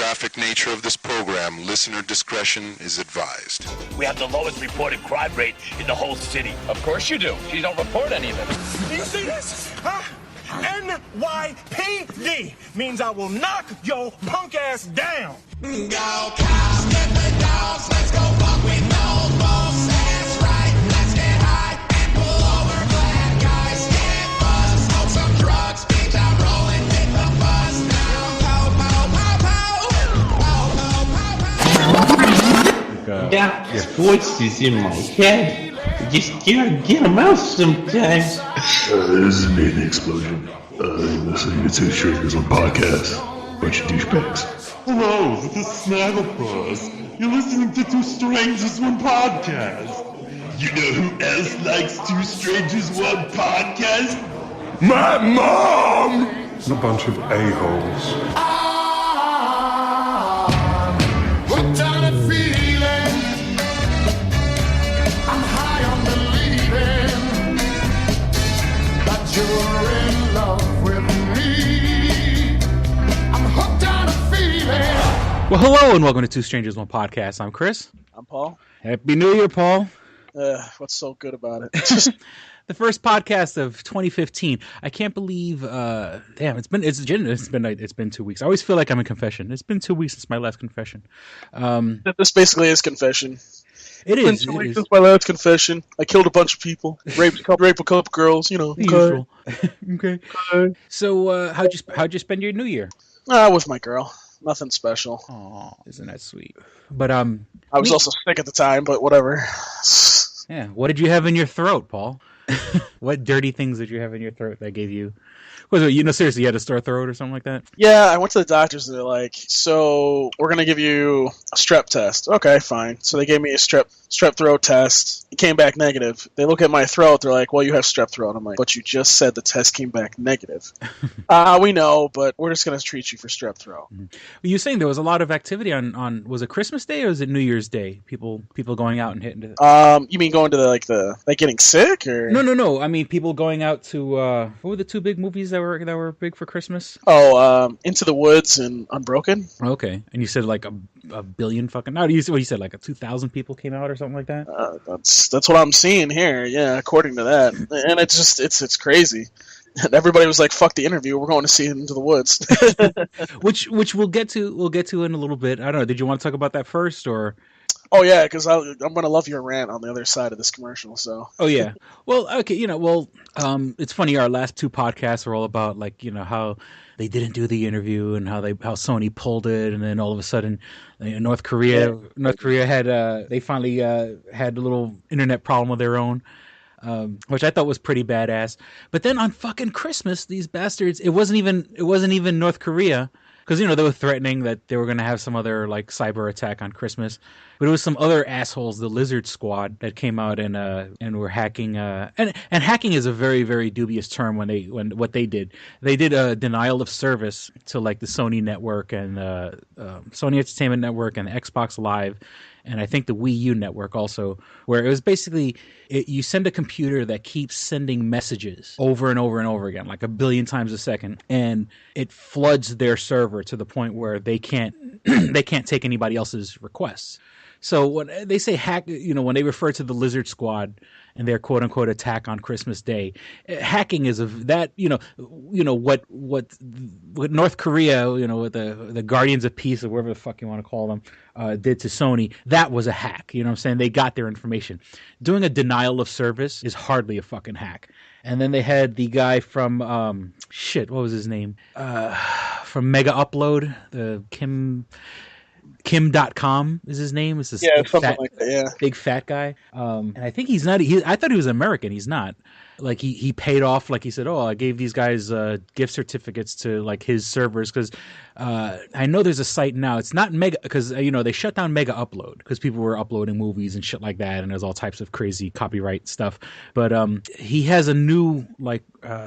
graphic nature of this program, listener discretion is advised. We have the lowest reported crime rate in the whole city. Of course you do. You don't report any of it. Do you see this? Huh? NYPD means I will knock your punk ass down. Go cops, get the dogs, let's go fuck with no balls. That's right, let's get high and pull over glad guys. Get buzzed, smoke some drugs, bitch, I'm rolling with the buzz now. Pow, pow, pow, pow. Got your voices in my head. Just can't get them out sometimes. This is me, The Explosion. You're listening to Two Strangers on Podcast. Bunch of douchebags. Hello, this is Snagglepuss. You're listening to Two Strangers One Podcast. You know who else likes Two Strangers One Podcast? My mom! And a bunch of a-holes. Hooked on a feeling. I'm high on believing that you're in love with me. I'm hooked on a feeling. Well, hello and welcome to Two Strangers One Podcast. I'm Chris. I'm Paul. Happy New Year, Paul. What's so good about it? The first podcast of 2015. I can't believe. It's been 2 weeks. I always feel like I'm in confession. It's been 2 weeks since my last confession. This basically is confession. It is. Since my last confession. I killed a bunch of people. Raped a couple girls. You know. Okay. Okay. So, how'd you spend your New Year? With my girl. Nothing special. Oh, isn't that sweet? But I was also sick at the time, but whatever. Yeah. What did you have in your throat, Paul? What dirty things did you have in your throat that gave you? Seriously, you had a sore throat or something like that? Yeah, I went to the doctors and they're like, so we're going to give you a strep test. Okay, fine. So they gave me a strep throat test. It came back negative. They look at my throat. They're like, well, you have strep throat. I'm like, but you just said the test came back negative. We know, but we're just going to treat you for strep throat. Mm-hmm. Well, you're saying there was a lot of activity on was it Christmas Day or was it New Year's Day? People going out and hitting it. You mean going to the getting sick or? No. I mean people going out to what were the two big movies that were big for Christmas? Into the Woods and Unbroken. Okay, and you said like a billion fucking. No, you said like 2,000 people came out or something like that. That's what I'm seeing here. Yeah, according to that, and it's crazy. And everybody was like, "Fuck the interview. We're going to see Into the Woods," which we'll get to in a little bit. I don't know. Did you want to talk about that first or? Oh yeah, because I'm gonna love your rant on the other side of this commercial. So. Oh yeah. Well, okay. It's funny. Our last two podcasts were all about how they didn't do the interview and how Sony pulled it, and then all of a sudden, North Korea had they finally had a little internet problem of their own. Which I thought was pretty badass. But then on fucking Christmas, these bastards, it wasn't even North Korea. Because, they were threatening that they were going to have some other, cyber attack on Christmas. But it was some other assholes, the Lizard Squad, that came out and were hacking. And hacking is a very, very dubious term when what they did. They did a denial of service to, the Sony network and Sony Entertainment Network and Xbox Live. And I think the Wii U network also, where it was basically you send a computer that keeps sending messages over and over and over again, like a billion times a second, and it floods their server to the point where they can't take anybody else's requests. So when they say hack, when they refer to the Lizard Squad and their quote unquote attack on Christmas Day, hacking is what North Korea, with the Guardians of Peace or whatever the fuck you want to call them, did to Sony. That was a hack. You know what I'm saying? They got their information. Doing a denial of service is hardly a fucking hack. And then they had the guy from what was his name? From Mega Upload, the Kim.com is his name. It's this big fat guy. And I think he's not. I thought he was American. He's not. He paid off. He said, "Oh, I gave these guys gift certificates to his servers because I know there's a site now. It's not Mega because they shut down Mega Upload because people were uploading movies and shit like that, and there's all types of crazy copyright stuff. But he has a new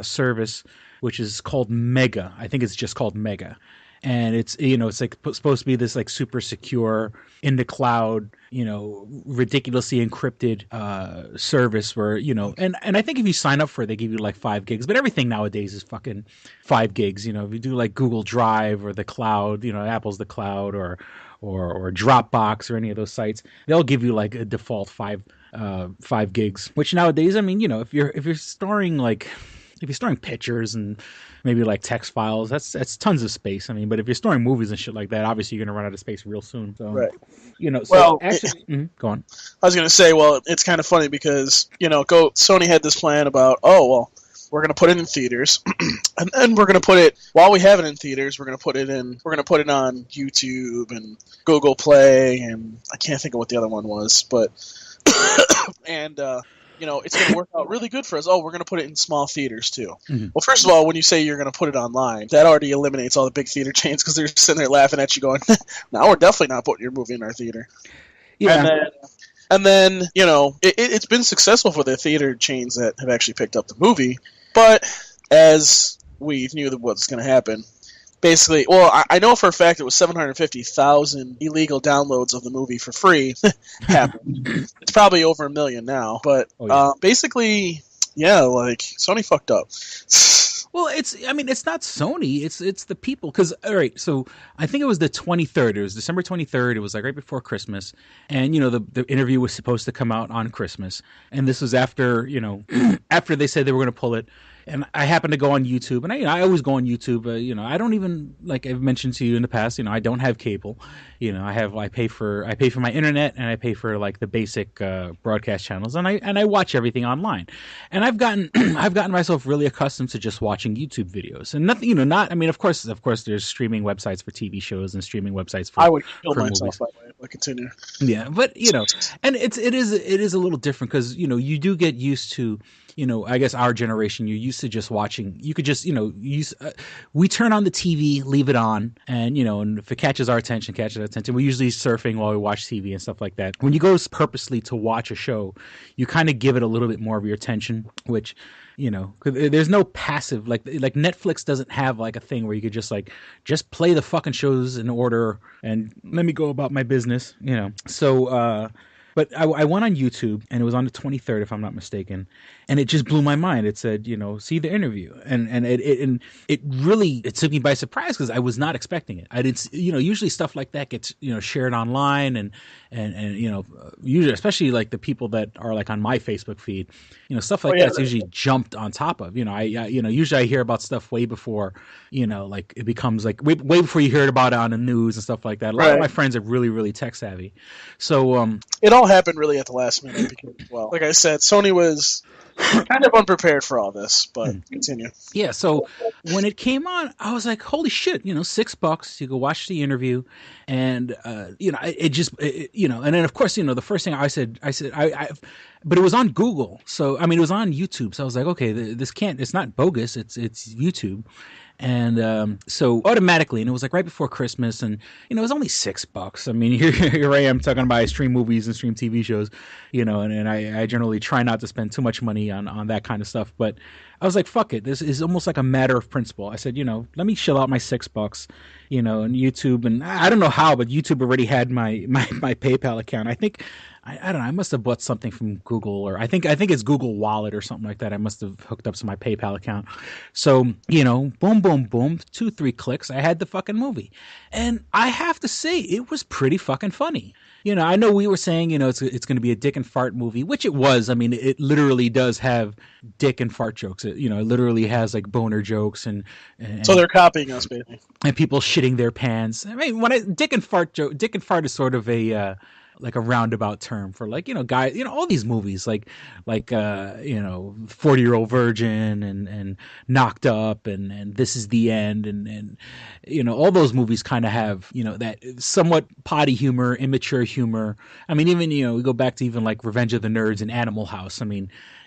service which is called Mega. I think it's just called Mega." and it's it's like supposed to be this like super secure in the cloud, ridiculously encrypted service where and I think if you sign up for it, they give you like 5 gigs, but everything nowadays is fucking 5 gigs. If you do like Google Drive or the cloud, Apple's the cloud or Dropbox or any of those sites, they'll give you like a default 5 gigs, which nowadays, if you're storing pictures and maybe like text files, that's tons of space. But if you're storing movies and shit like that, obviously you're gonna run out of space real soon. So, right. Go on. I was gonna say, well, it's kind of funny because Sony had this plan about, we're gonna put it in theaters, and then we're gonna put it while we have it in theaters. We're gonna put it on YouTube and Google Play, and I can't think of what the other one was, but and it's going to work out really good for us. Oh, we're going to put it in small theaters too. Mm-hmm. Well, first of all, when you say you're going to put it online, that already eliminates all the big theater chains because they're sitting there laughing at you going, "No, we're definitely not putting your movie in our theater." Yeah. And then it's been successful for the theater chains that have actually picked up the movie, but as we knew that what's going to happen. Basically, I know for a fact it was 750,000 illegal downloads of the movie for free happened. It's probably over 1 million now, but basically, like Sony fucked up. Well, it's not Sony, it's the people. Because all right, so I think it was the 23rd. It was December 23rd. It was like right before Christmas, and the interview was supposed to come out on Christmas, and this was after after they said they were going to pull it. And I happened to go on YouTube, and I always go on YouTube. I don't even, like I've mentioned to you in the past. I don't have cable. I pay for my internet, and I pay for like the basic broadcast channels, and I watch everything online. And I've gotten myself really accustomed to just watching YouTube videos, and nothing. Of course, there's streaming websites for TV shows and streaming websites for. I would kill for myself movies. by the way if I continue. Yeah, but and it is a little different because you do get used to. I guess our generation, you're used to just watching. You could just, we turn on the TV, leave it on, and and if it catches our attention, we're usually surfing while we watch TV and stuff like that. When you go purposely to watch a show, you kind of give it a little bit more of your attention, which. 'Cause there's no passive like Netflix doesn't have like a thing where you could just play the fucking shows in order and let me go about my business, So, but I went on YouTube, and it was on the 23rd, if I'm not mistaken, and it just blew my mind. It said, see the interview, and it really took me by surprise because I was not expecting it. I didn't, usually stuff like that gets shared online, and usually, especially like the people that are like on my Facebook feed, stuff like that's usually jumped on top of. Usually I hear about stuff way before, like it becomes like way before you hear about it on the news and stuff like that. A lot of my friends are really, really tech savvy, so it all happened really at the last minute because, well, like I said, Sony was kind of unprepared for all this, but continue. Yeah, so when it came on, I was like, holy shit, $6, you go watch the interview, and, and then of course, the first thing I said, but it was on Google, so, it was on YouTube, so I was like, okay, it's not bogus, it's YouTube. And so automatically, and it was like right before Christmas, and it was only $6. Here I am talking about I stream movies and stream TV shows, and I generally try not to spend too much money on that kind of stuff. But I was like, fuck it, this is almost like a matter of principle. I said, let me chill out my $6, and YouTube, and I don't know how, but YouTube already had my PayPal account. I think. I don't know. I must have bought something from Google, or I think it's Google Wallet or something like that. I must have hooked up to my PayPal account. So, boom, boom, boom, 2-3 clicks. I had the fucking movie. And I have to say, it was pretty fucking funny. I know we were saying, it's going to be a dick and fart movie, which it was. It literally does have dick and fart jokes. It literally has like boner jokes and so they're copying us, basically. And people shitting their pants. Dick and fart is sort of a like a roundabout term for like, guys, all these movies like 40-Year-Old Virgin and Knocked Up and This Is the End and all those movies kind of have, that somewhat potty humor, immature humor. Even, we go back to even like Revenge of the Nerds and Animal House.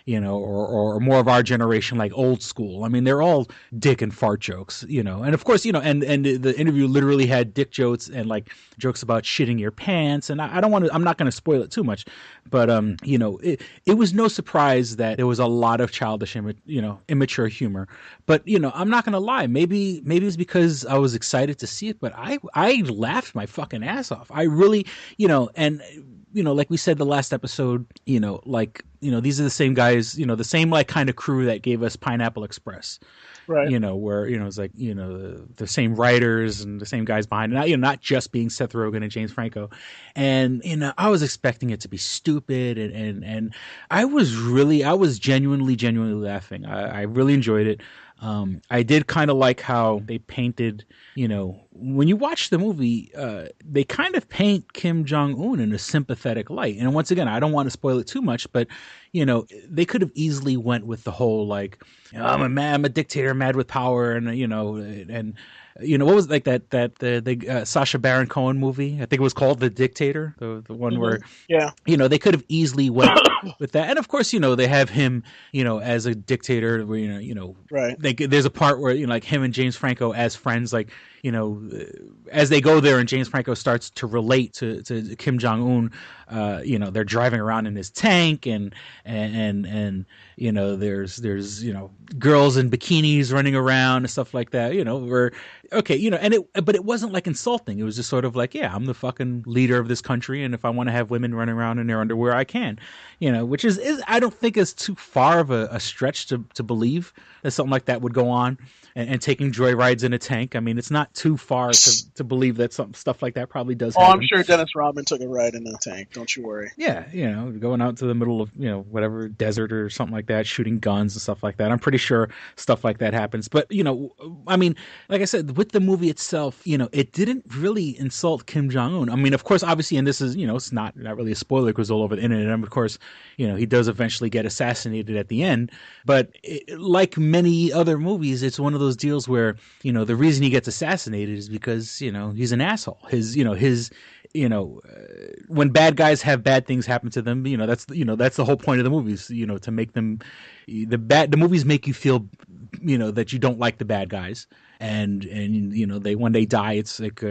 or more of our generation, like old school. I mean, they're all dick and fart jokes, and of course, and the interview literally had dick jokes and like jokes about shitting your pants. And I'm not going to spoil it too much, but it was no surprise that there was a lot of childish, immature humor. But I'm not going to lie, maybe it's because I was excited to see it, but I laughed my fucking ass off. I really, and like we said the last episode, these are the same guys, the same like kind of crew that gave us Pineapple Express. Right. Where, it's like, the same writers and the same guys behind it, not just being Seth Rogen and James Franco. And, I was expecting it to be stupid and I was genuinely laughing. I really enjoyed it. I did kind of like how they painted, when you watch the movie, they kind of paint Kim Jong-un in a sympathetic light. And once again, I don't want to spoil it too much, but, they could have easily went with the whole, like, I'm a dictator mad with power. And, what was like the Sacha Baron Cohen movie? I think it was called The Dictator, the one where, they could have easily went with that. And of course, they have him, as a dictator where, right. There's a part where, like him and James Franco as friends, like, as they go there and James Franco starts to relate to Kim Jong-un, they're driving around in his tank and there's girls in bikinis running around and stuff like that, but it wasn't like insulting. It was just sort of like, yeah, I'm the fucking leader of this country. And if I want to have women running around in their underwear, I can, which is I don't think is too far of a stretch to believe that something like that would go on. And taking joyrides in a tank. I mean, it's not too far to believe that some stuff like that probably does happen. I'm sure Dennis Rodman took a ride in a tank. Don't you worry. Yeah, going out to the middle of, whatever desert or something like that, shooting guns and stuff like that. I'm pretty sure stuff like that happens. But, I mean, like I said, with the movie itself, it didn't really insult Kim Jong-un. I mean, of course, obviously, and this is, it's not really a spoiler because all over the internet. And of course, he does eventually get assassinated at the end. But like many other movies, it's one of those deals where, the reason he gets assassinated is because, he's an asshole. When bad guys have bad things happen to them, that's the whole point of the movies, to make them, the movies make you feel, that you don't like the bad guys. And they when they die, it's like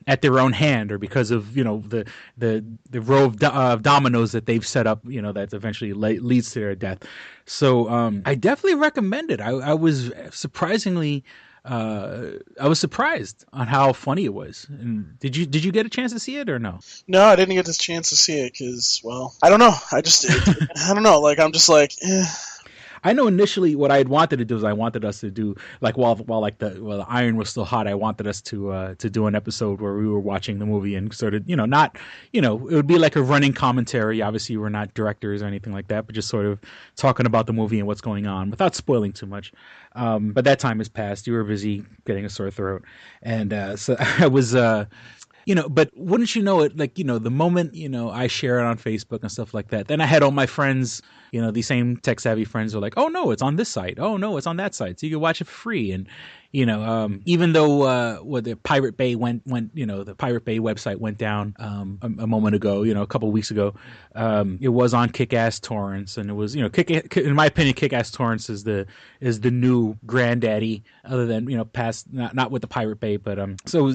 at their own hand or because of the row of dominoes that they've set up, that eventually leads to their death. So I definitely recommend it. I was surprisingly. I was surprised on how funny it was. And did you get a chance to see it or no? No, I didn't get this chance to see it because, well, I don't know. I don't know. Like, I'm just like, eh. I know initially what I had wanted to do is I wanted us to do like while the iron was still hot. I wanted us to do an episode where we were watching the movie and sort of not it would be like a running commentary. Obviously, we're not directors or anything like that, but just sort of talking about the movie and what's going on without spoiling too much. But that time has passed. You were busy getting a sore throat, and so I was. But wouldn't you know it, like, the moment, I share it on Facebook and stuff like that, then I had all my friends, these same tech savvy friends were like, oh no, it's on this site. Oh no, it's on that site. So you can watch it for free. And, even though, the Pirate Bay the Pirate Bay website went down, a moment ago, a couple of weeks ago, it was on Kick-Ass Torrents, and it was, in my opinion, Kick-Ass Torrents is the new granddaddy, other than, past, not with the Pirate Bay, but, so,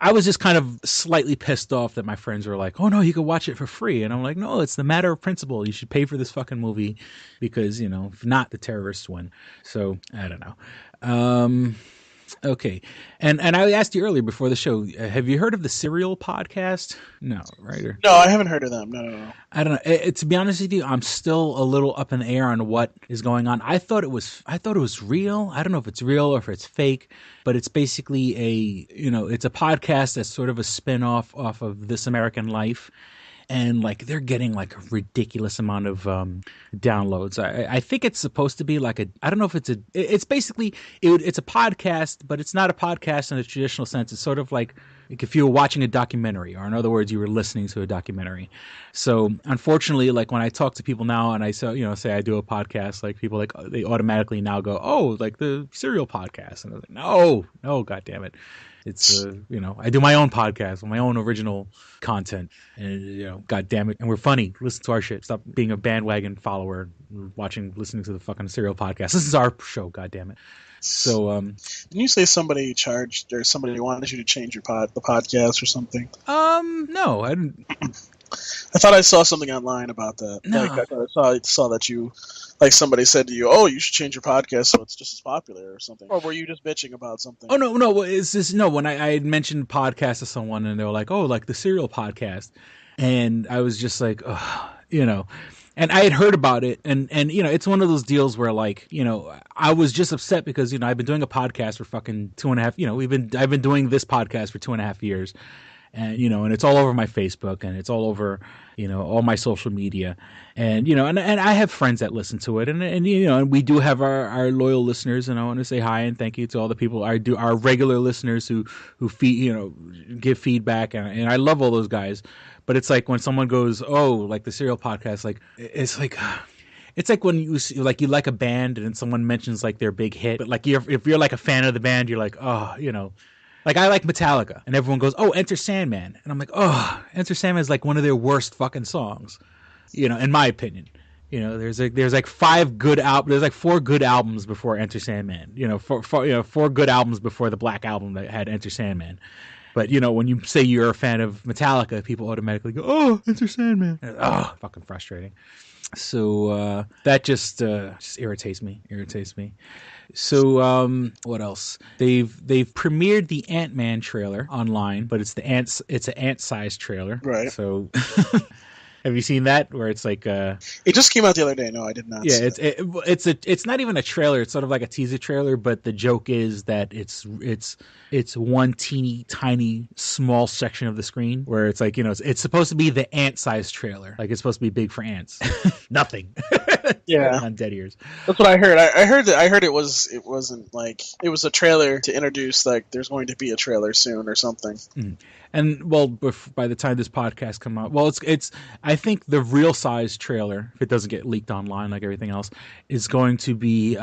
I was just kind of slightly pissed off that my friends were like, oh no, you can watch it for free. And I'm like, no, it's the matter of principle. You should pay for this fucking movie because, if not, the terrorists win. So I don't know. Okay. And I asked you earlier before the show, have you heard of the Serial podcast? No, right? No, I haven't heard of them. No. I don't know. To be honest with you, I'm still a little up in the air on what is going on. I thought it was real. I don't know if it's real or if it's fake, but it's basically it's a podcast that's sort of a spin-off off of This American Life. And like they're getting like a ridiculous amount of downloads. I think it's supposed to be like I don't know if it's basically it's a podcast, but it's not a podcast in the traditional sense. It's sort of like if you were watching a documentary, or in other words, you were listening to a documentary. So unfortunately, like when I talk to people now and I say I do a podcast, like people they automatically now go, oh, like the Serial podcast, and I was like, no, God damn it. It's I do my own podcast, my own original content, and god damn it, and we're funny. Listen to our shit. Stop being a bandwagon follower, listening to the fucking Serial podcast. This is our show, god damn it. So didn't you say somebody charged or somebody wanted you to change the podcast or something? No, I didn't. I thought I saw something online about that. No. Like, I thought I saw that you, like, somebody said to you, "Oh, you should change your podcast so it's just as popular," or something. Or were you just bitching about something? Oh no! It's just when I had mentioned podcast to someone and they were like, "Oh, like the Serial podcast," and I was just like, oh, and I had heard about it, and it's one of those deals where like I was just upset because I've been doing a podcast for fucking 2.5. I've been doing this podcast for 2.5 years. And and it's all over my Facebook and it's all over all my social media, and and I have friends that listen to it, and and we do have our loyal listeners, and I want to say hi and thank you to all the people our regular listeners who give feedback, and I love all those guys. But it's like when someone goes, oh, like the Serial podcast, like it's like when you like a band and then someone mentions like their big hit, but like if you're like a fan of the band, you're like, oh, like I like Metallica, and everyone goes, "Oh, Enter Sandman," and I'm like, "Oh, Enter Sandman is like one of their worst fucking songs," in my opinion. There's like 4 good albums before Enter Sandman. Four good albums before the Black Album that had Enter Sandman. But when you say you're a fan of Metallica, people automatically go, "Oh, Enter Sandman." Oh, fucking frustrating. So that just irritates me. So what else? They've premiered the Ant-Man trailer online, but it's an ant-sized trailer. Right. So have you seen that? Where it's like it just came out the other day. No, I did not. Yeah, it's not even a trailer. It's sort of like a teaser trailer, but the joke is that it's one teeny tiny small section of the screen where it's like it's supposed to be the ant-sized trailer. Like it's supposed to be big for ants. Nothing. Yeah, on dead ears. That's what I heard. I heard it wasn't like it was a trailer to introduce like there's going to be a trailer soon or something. Mm. And well, by the time this podcast come out, well, it's I think the real size trailer, if it doesn't get leaked online like everything else, is going to be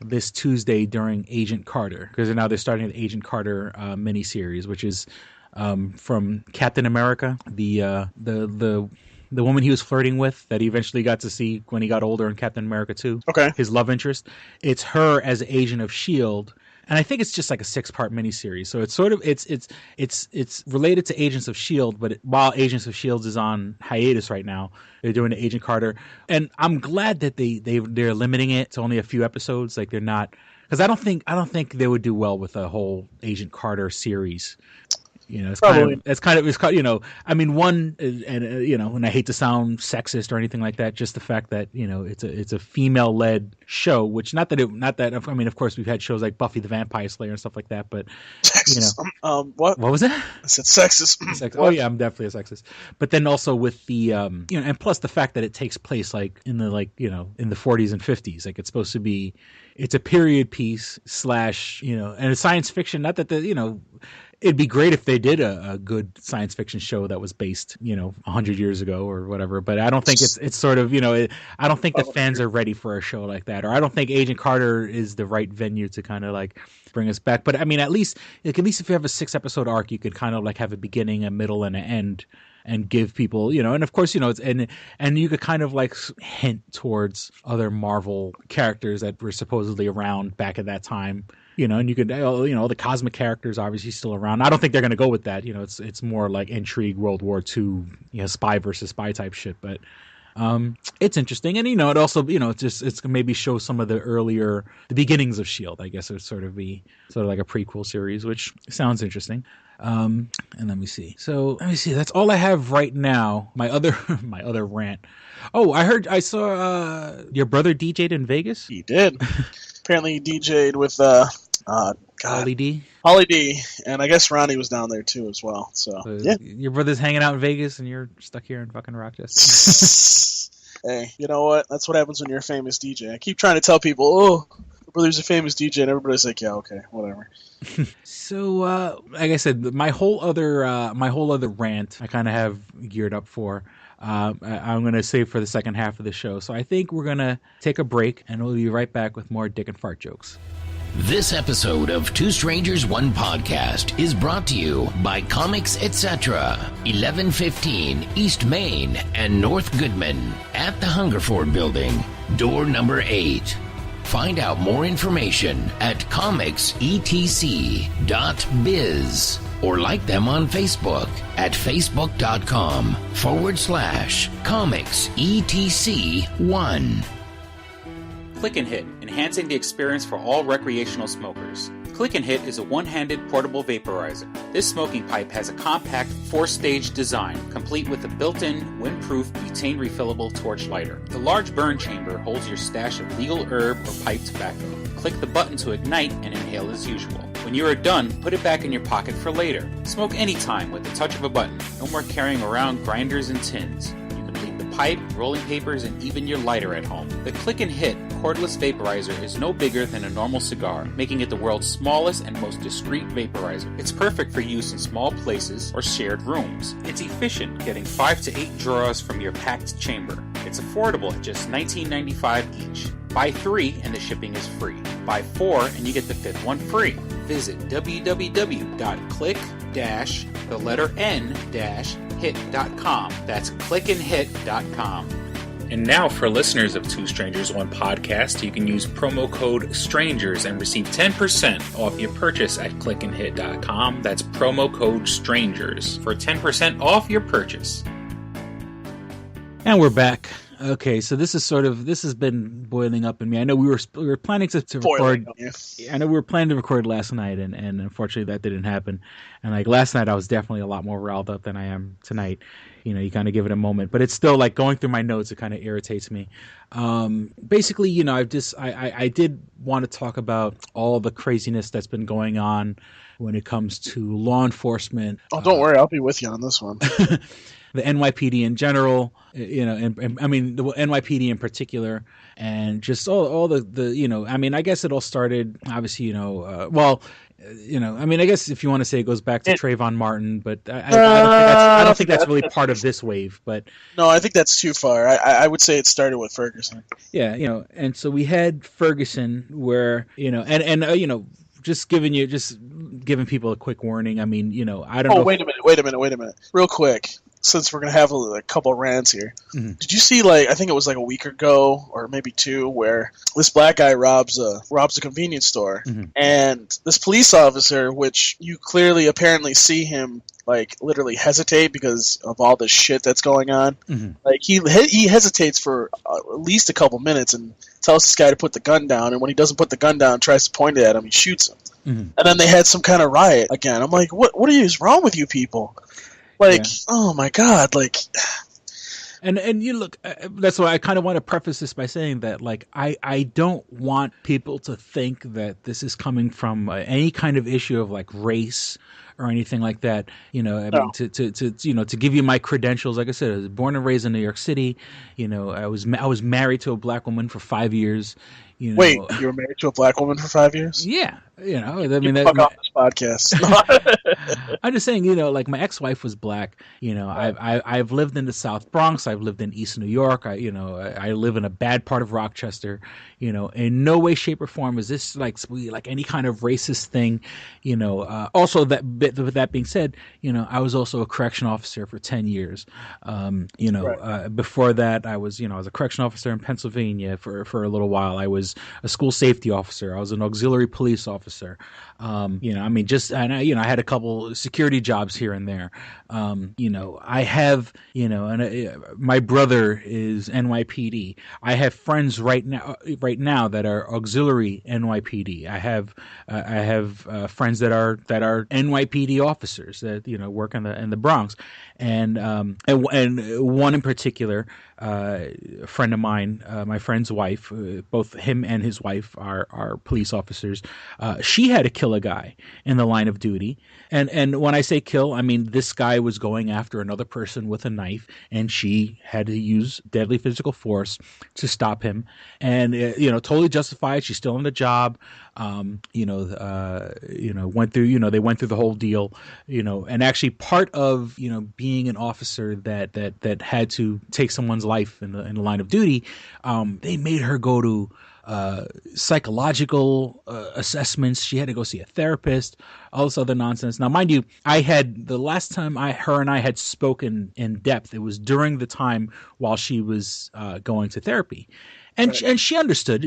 this Tuesday during Agent Carter, because now they're starting the Agent Carter miniseries, which is from Captain America, the woman he was flirting with that he eventually got to see when he got older in Captain America 2. Okay. His love interest. It's her as agent of S.H.I.E.L.D., and I think it's just like a 6-part miniseries. So it's sort of it's related to Agents of S.H.I.E.L.D., but while Agents of S.H.I.E.L.D. is on hiatus right now, they're doing the Agent Carter, and I'm glad that they're limiting it to only a few episodes. Like they're not, because I don't think they would do well with a whole Agent Carter series. It's kind of I mean, one, and and I hate to sound sexist or anything like that, just the fact that it's a female led show, which I mean, of course we've had shows like Buffy the Vampire Slayer and stuff like that, but what was that? I said sexist. Oh yeah, I'm definitely a sexist. But then also with the and plus the fact that it takes place like in the in the 40s and 50s, like it's supposed to be, it's a period piece / and it's science fiction. Not that it'd be great if they did a good science fiction show that was based, 100 years ago or whatever. But I don't think it's sort of, I don't think the fans are ready for a show like that. Or I don't think Agent Carter is the right venue to kind of like bring us back. But I mean, at least if you have a 6-episode arc, you could kind of like have a beginning, a middle, and an end, and give people, and of course, it's, and you could kind of like hint towards other Marvel characters that were supposedly around back at that time. And you could, the cosmic characters obviously still around. I don't think they're going to go with that. It's more like intrigue, World War II, spy versus spy type shit. But it's interesting, and it also, it's maybe show some of the beginnings of S.H.I.E.L.D. I guess it would sort of be like a prequel series, which sounds interesting. And let me see. That's all I have right now. My other rant. Oh, I saw your brother DJ'd in Vegas. He did. Apparently, he DJ'd with Holly D. Holly D, and I guess Ronnie was down there too as well. So yeah, your brother's hanging out in Vegas, and you're stuck here in fucking Rochester. Hey, you know what? That's what happens when you're a famous DJ. I keep trying to tell people, "Oh, your brother's a famous DJ," and everybody's like, "Yeah, okay, whatever." So, like I said, my whole other rant, I kind of have geared up for. I'm going to save for the second half of the show. So I think we're going to take a break, and we'll be right back with more dick and fart jokes. This episode of Two Strangers, One Podcast is brought to you by Comics Etc., 1115 East Main and North Goodman at the Hungerford Building, door number 8. Find out more information at comicsetc.biz or like them on Facebook at facebook.com/comicsetc1. Click and Hit, enhancing the experience for all recreational smokers. Click and Hit is a one-handed portable vaporizer. This smoking pipe has a compact 4-stage design, complete with a built-in, windproof, butane refillable torch lighter. The large burn chamber holds your stash of legal herb or pipe tobacco. Click the button to ignite and inhale as usual. When you are done, put it back in your pocket for later. Smoke anytime with the touch of a button. No more carrying around grinders and tins. You can leave the pipe, rolling papers, and even your lighter at home. The Click and Hit cordless vaporizer is no bigger than a normal cigar, making it the world's smallest and most discreet vaporizer. It's perfect for use in small places or shared rooms. It's efficient, getting 5 to 8 draws from your packed chamber. It's affordable at just $19.95 each. Buy 3 and the shipping is free. Buy 4 and you get the 5th one free. Visit www.click-n-hit.com. That's clickandhit.com. And now for listeners of Two Strangers, One Podcast, you can use promo code STRANGERS and receive 10% off your purchase at clickandhit.com. That's promo code STRANGERS for 10% off your purchase. And we're back. Okay, so this has been boiling up in me. I know we were planning to record. I know we were planning to record last night, and unfortunately that didn't happen. And like last night, I was definitely a lot more riled up than I am tonight. You know, you kind of give it a moment, but it's still like going through my notes. It kind of irritates me. Basically, you know, I did want to talk about all the craziness that's been going on when it comes to law enforcement. Oh, don't worry, I'll be with you on this one. The NYPD in general, you know, and I mean the NYPD in particular, and just all the you know, I mean, I guess it all started obviously, you know, you know, I mean, I guess if you want to say it goes back to Trayvon Martin, but I don't think that's really part of this wave. But no, I think that's too far. I would say it started with Ferguson. Yeah, you know, and so we had Ferguson, where you know, and you know. Just giving people a quick warning. I mean, you know, I don't know. Oh, wait a minute. Real quick, since we're going to have a couple rants here. Mm-hmm. Did you see, like, I think it was like a week ago or maybe 2, where this black guy robs a convenience store. Mm-hmm. And this police officer, which you clearly apparently see him, like, literally hesitate because of all the shit that's going on. Mm-hmm. Like, he hesitates for at least a couple minutes and tells this guy to put the gun down, and when he doesn't put the gun down, tries to point it at him, he shoots him. Mm-hmm. And then they had some kind of riot again. I'm like, what is wrong with you people? Like, Oh my God, like... And you look, that's why I kind of want to preface this by saying that, like, I don't want people to think that this is coming from any kind of issue of, like, race or anything like that. You know, I mean, to you know, to give you my credentials, like I said, I was born and raised in New York City. You know, I was married to a black woman for 5 years. You know, wait, you were married to a black woman for 5 years? Yeah, you know, I mean, fuck off this podcast. I'm just saying, you know, like my ex-wife was black. You know, I've lived in the South Bronx. I've lived in East New York. I live in a bad part of Rochester. You know, in no way, shape, or form is this like any kind of racist thing. You know, also with that being said, you know, I was also a correction officer for 10 years. You know, before that, I was a correction officer in Pennsylvania for a little while. I was a school safety officer. I was an auxiliary police officer. You know, I mean, I had a couple security jobs here and there. You know, I have, you know, and my brother is NYPD. I have friends right now that are auxiliary NYPD. I have friends that are NYPD officers that, you know, work in the Bronx, and one in particular, a friend of mine, my friend's wife, both him and his wife are police officers. She had to kill a guy in the line of duty. And when I say kill, I mean this guy was going after another person with a knife, and she had to use deadly physical force to stop him. And you know, totally justified. She's still on the job. You know, went through. You know, they went through the whole deal. You know, and actually part of, you know, being an officer that had to take someone's life in the line of duty, they made her go to psychological assessments. She had to go see a therapist, all this other nonsense. Now, mind you, the last time her and I had spoken in depth, it was during the time while she was going to therapy. And Right. and she understood,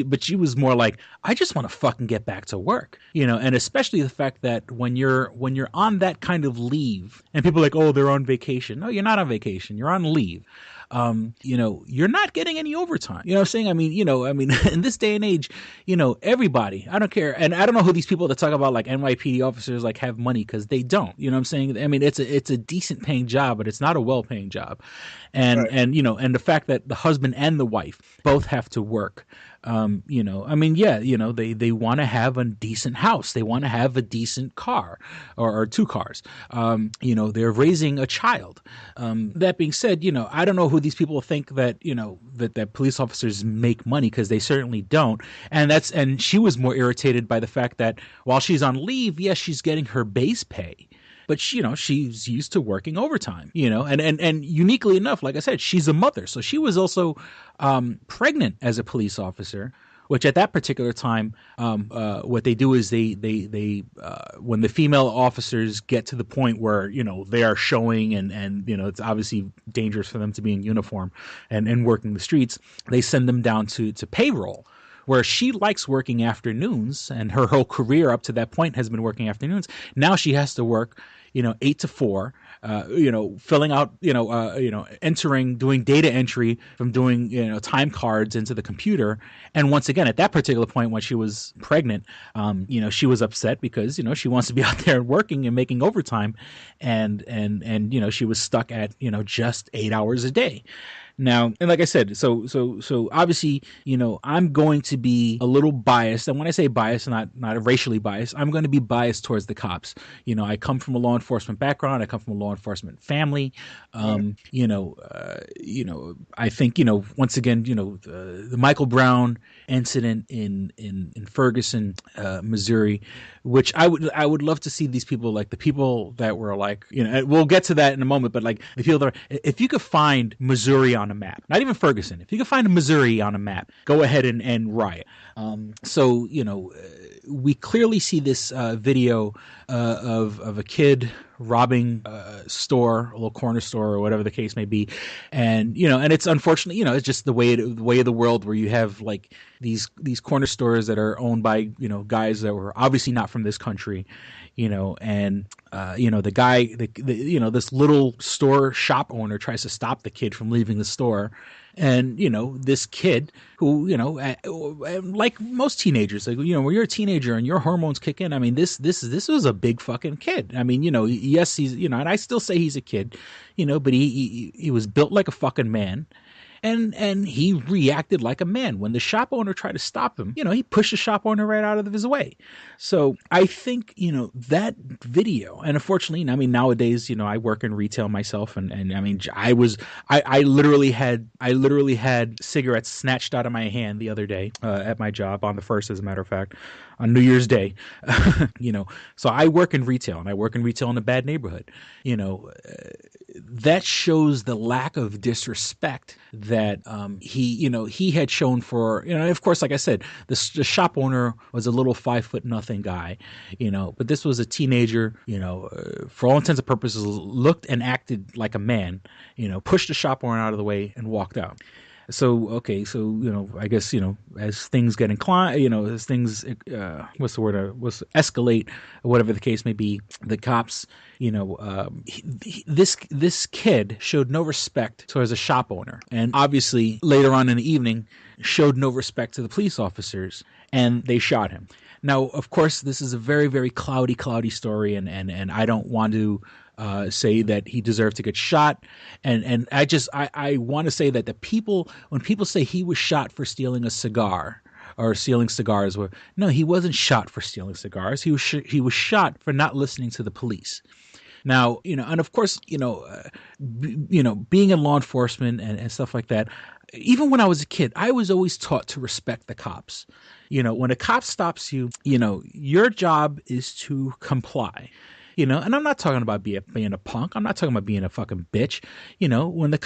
but she was more like, I just want to fucking get back to work, and especially the fact that when you're on that kind of leave, and people are like, oh, they're on vacation. No, you're not on vacation. You're on leave. You're not getting any overtime. You know what I'm saying? In this day and age, everybody, I don't care. And I don't know who these people that talk about like NYPD officers like have money, because they don't. You know what I'm saying? I mean, it's a decent paying job, but it's not a well paying job. And Right. and the fact that the husband and the wife both have to work. They want to have a decent house. They want to have a decent car or two cars. They're raising a child. That being said, I don't know who these people think that, that police officers make money, because they certainly don't. And she was more irritated by the fact that while she's on leave, yes, she's getting her base pay. But she's used to working overtime, and uniquely enough, like I said, she's a mother. So she was also pregnant as a police officer, which at that particular time, what they do is they when the female officers get to the point where, they are showing and it's obviously dangerous for them to be in uniform and working the streets, they send them down to payroll, where she likes working afternoons, and her whole career up to that point has been working afternoons. Now she has to work, 8 to 4, filling out, entering, doing data entry from doing, time cards into the computer. And once again, at that particular point when she was pregnant, she was upset because, she wants to be out there working and making overtime. And she was stuck at, just 8 hours a day. Now, and like I said, so obviously, I'm going to be a little biased. And when I say biased, not racially biased, I'm going to be biased towards the cops. I come from a law enforcement background. I come from a law enforcement family. I think, once again, the Michael Brown incident in Ferguson, Missouri, which I would love to see these people, like the people that were like, we'll get to that in a moment, but like the people that if you could find Missouri on a map, not even Ferguson, if you could find Missouri on a map, go ahead and riot. We clearly see this video of a kid robbing a store, a little corner store or whatever the case may be, and it's unfortunately, it's just the way of the world, where you have like these corner stores that are owned by guys that were obviously not from this country, the guy, this little store shop owner tries to stop the kid from leaving the store. And, this kid who, like most teenagers, like, when you're a teenager and your hormones kick in, I mean, this was a big fucking kid. I mean, yes, he's, and I still say he's a kid, but he was built like a fucking man. And he reacted like a man. When the shop owner tried to stop him, he pushed the shop owner right out of his way. So I think, that video, and unfortunately, I mean, nowadays, I work in retail myself, and I mean, I literally had cigarettes snatched out of my hand the other day at my job, on the 1st, as a matter of fact, on New Year's Day. So I work in retail, and I work in retail in a bad neighborhood. That shows the lack of disrespect that he had shown for, of course, like I said, the shop owner was a little 5'0" guy, but this was a teenager, for all intents and purposes, looked and acted like a man, pushed the shop owner out of the way and walked out. So, okay, so, I guess, as things get inclined, as things, escalate, or whatever the case may be, the cops, this kid showed no respect towards a shop owner. And obviously, later on in the evening, showed no respect to the police officers, and they shot him. Now, of course, this is a very, very cloudy story, and I don't want to say that he deserved to get shot, and I want to say that when people say he was shot for stealing a cigar or stealing cigars, no, he wasn't shot for stealing cigars. He was shot for not listening to the police. Now, and of course, being in law enforcement and stuff like that, even when I was a kid, I was always taught to respect the cops. When a cop stops you, your job is to comply. And I'm not talking about being a punk. I'm not talking about being a fucking bitch. When the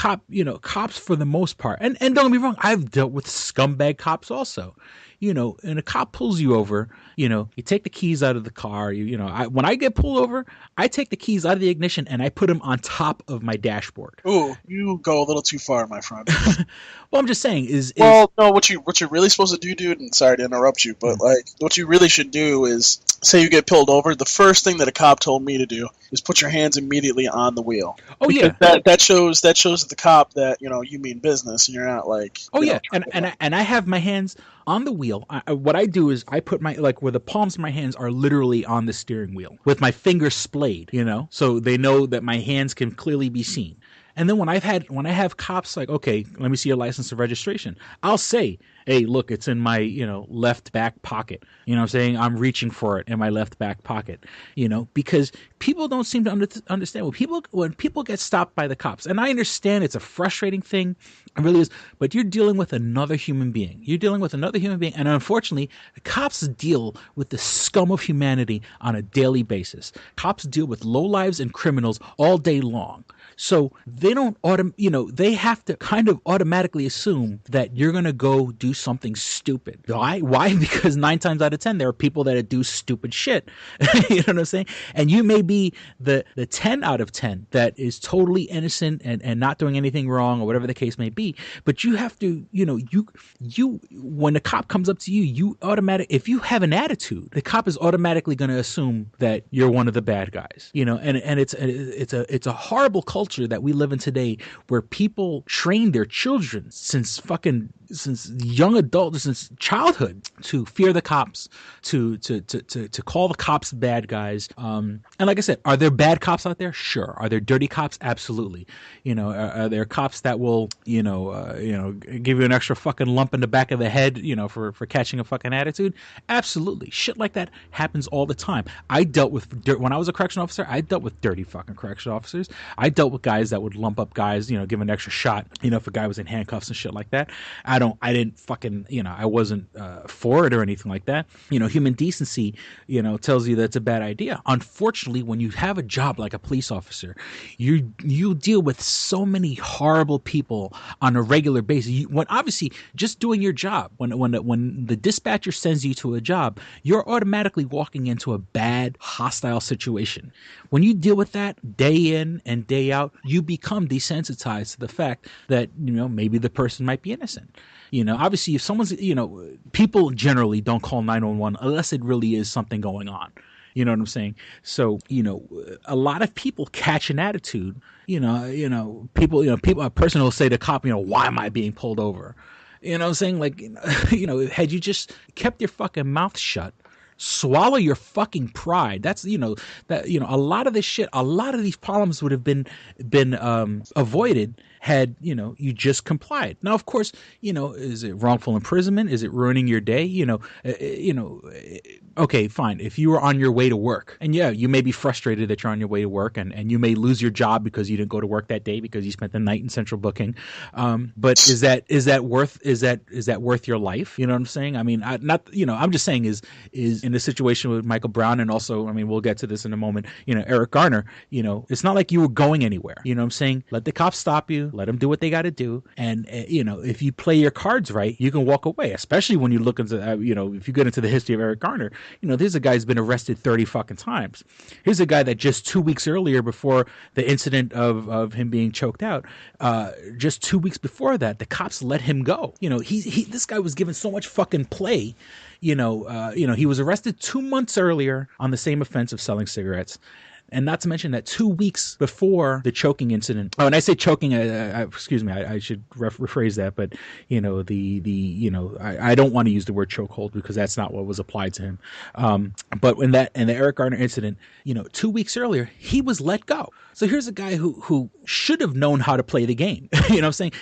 cops for the most part, and don't get me wrong, I've dealt with scumbag cops also. And a cop pulls you over, you take the keys out of the car. When I get pulled over, I take the keys out of the ignition and I put them on top of my dashboard. Ooh, you go a little too far, my friend. Well, I'm just saying well, no, what you're really supposed to do, dude, and sorry to interrupt you, but what you really should do is, say you get pulled over, the first thing that a cop told me to do is put your hands immediately on the wheel. Oh, because yeah. That shows the cop that, you mean business and you're not like... Oh, yeah. And I have my hands on the wheel. What I do is I put where the palms of my hands are literally on the steering wheel with my fingers splayed, so they know that my hands can clearly be seen. And then when I have cops like, okay, let me see your license and registration, I'll say, hey, look, it's in my, left back pocket. I'm saying? I'm reaching for it in my left back pocket, because people don't seem to understand when people get stopped by the cops. And I understand it's a frustrating thing. It really is. But you're dealing with another human being. And unfortunately, the cops deal with the scum of humanity on a daily basis. Cops deal with lowlives and criminals all day long. So they don't they have to kind of automatically assume that you're going to go do something stupid. Why? Because 9 times out of 10, there are people that do stupid shit. You know what I'm saying? And you may be the 10 out of 10 that is totally innocent and not doing anything wrong or whatever the case may be. But you have to, when the cop comes up to you, if you have an attitude, the cop is automatically going to assume that you're one of the bad guys, and it's a horrible culture that we live in today where people train their children since young adults, since childhood, to fear the cops, to call the cops bad guys. And like I said, are there bad cops out there? Sure. Are there dirty cops? Absolutely. Are there cops that will, give you an extra fucking lump in the back of the head, for catching a fucking attitude? Absolutely. Shit like that happens all the time. When I was a correctional officer, I dealt with dirty fucking correctional officers. I dealt with guys that would lump up guys, give an extra shot, if a guy was in handcuffs and shit like that. I didn't fucking, I wasn't for it or anything like that. Human decency, tells you that's a bad idea. Unfortunately, when you have a job like a police officer, you deal with so many horrible people on a regular basis. When obviously just doing your job, when the dispatcher sends you to a job, you're automatically walking into a bad, hostile situation. When you deal with that day in and day out, you become desensitized to the fact that, maybe the person might be innocent. Obviously, if someone's, people generally don't call 911 unless it really is something going on. You know what I'm saying? So, a lot of people catch an attitude, a person will say to the cop, why am I being pulled over? You know what I'm saying? Like, had you just kept your fucking mouth shut, swallow your fucking pride. That's, a lot of this shit, a lot of these problems would have been avoided had, you just complied. Now, of course, is it wrongful imprisonment? Is it ruining your day? Okay, fine. If you were on your way to work, and yeah, you may be frustrated that you're on your way to work, and you may lose your job because you didn't go to work that day because you spent the night in central booking. But is that worth your life? You know what I'm saying? I mean, I'm just saying is in the situation with Michael Brown, and also, I mean, we'll get to this in a moment. Eric Garner. It's not like you were going anywhere. You know what I'm saying? Let the cops stop you. Let them do what they got to do. And if you play your cards right, you can walk away. Especially when you look into if you get into the history of Eric Garner. There's a guy who's been arrested 30 fucking times. Here's a guy that just 2 weeks earlier, before the incident of him being choked out, just 2 weeks before that, the cops let him go. This guy was given so much fucking play. He was arrested 2 months earlier on the same offense of selling cigarettes. And not to mention that 2 weeks before the choking incident. Oh, and I say choking, excuse me, I should rephrase that. But, I don't want to use the word chokehold because that's not what was applied to him. But in the Eric Garner incident, 2 weeks earlier, he was let go. So here's a guy who should have known how to play the game. You know what I'm saying?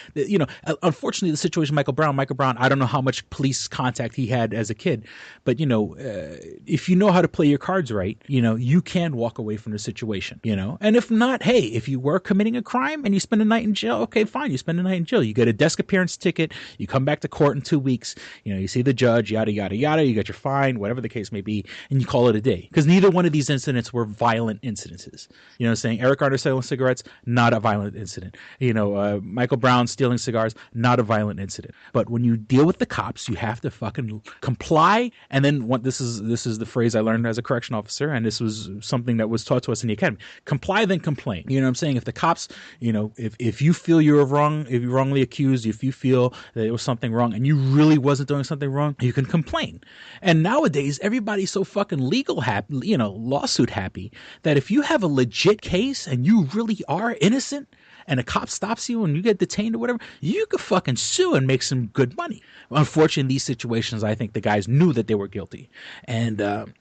Unfortunately, the situation Michael Brown, I don't know how much police contact he had as a kid. But, if you know how to play your cards right, you can walk away from the a situation, you know? And if not, hey, if you were committing a crime and you spend a night in jail, okay, fine, you spend a night in jail. You get a desk appearance ticket, you come back to court in 2 weeks, you know, you see the judge, yada, yada, yada, you get your fine, whatever the case may be, and you call it a day. Because neither one of these incidents were violent incidences. You know what I'm saying? Eric Garner selling cigarettes, not a violent incident. You know, Michael Brown stealing cigars, not a violent incident. But when you deal with the cops, you have to fucking comply. And then this is the phrase I learned as a correction officer, and this was something that was taught to us in the academy. Comply, then complain. You know what I'm saying? If the cops, you know, if you feel you're wrong, if you're wrongly accused, if you feel that it was something wrong and you really wasn't doing something wrong, you can complain. And nowadays, everybody's so fucking legal happy, you know, lawsuit happy, that if you have a legit case and you really are innocent, and a cop stops you and you get detained or whatever, you could fucking sue and make some good money. Unfortunately, in these situations, I think the guys knew that they were guilty. And,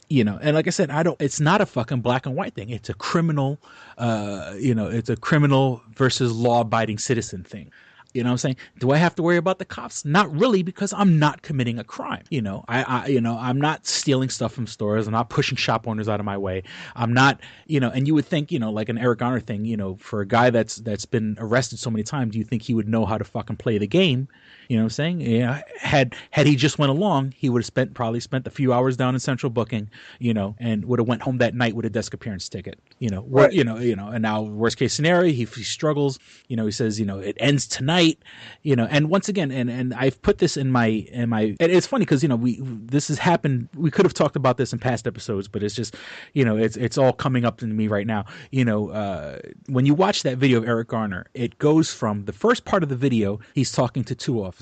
you know, and like I said, it's not a fucking black and white thing. It's a criminal, it's a criminal versus law-abiding citizen thing. You know what I'm saying? Do I have to worry about the cops? Not really, because I'm not committing a crime. You know, I'm not stealing stuff from stores. I'm not pushing shop owners out of my way. I'm not, you know, and you would think, you know, like an Eric Garner thing, you know, for a guy that's been arrested so many times, you think he would know how to fucking play the game. You know what I'm saying? Yeah. Had he just went along, he would have probably spent a few hours down in central booking, you know, and would have went home that night with a desk appearance ticket, you know, right. you know, and now worst case scenario, he struggles, you know, he says, you know, it ends tonight, you know, and once again, and I've put this in my, and it's funny because, you know, this has happened. We could have talked about this in past episodes, but it's just, you know, it's all coming up to me right now. You know, when you watch that video of Eric Garner, it goes from the first part of the video, he's talking to 2 officers.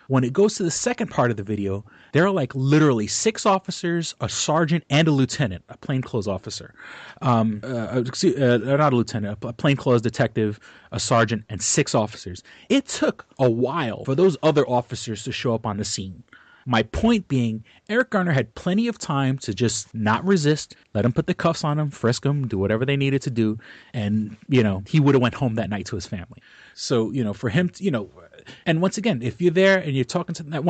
When it goes to the second part of the video, there are like literally 6 officers, a sergeant, and a lieutenant, a plainclothes officer. Not a lieutenant, a plainclothes detective, a sergeant, and 6 officers. It took a while for those other officers to show up on the scene. My point being, Eric Garner had plenty of time to just not resist, let him put the cuffs on him, frisk him, do whatever they needed to do, and, you know, he would have went home that night to his family. So, you know, for him, you know, and once again, if you're there and you're talking to that,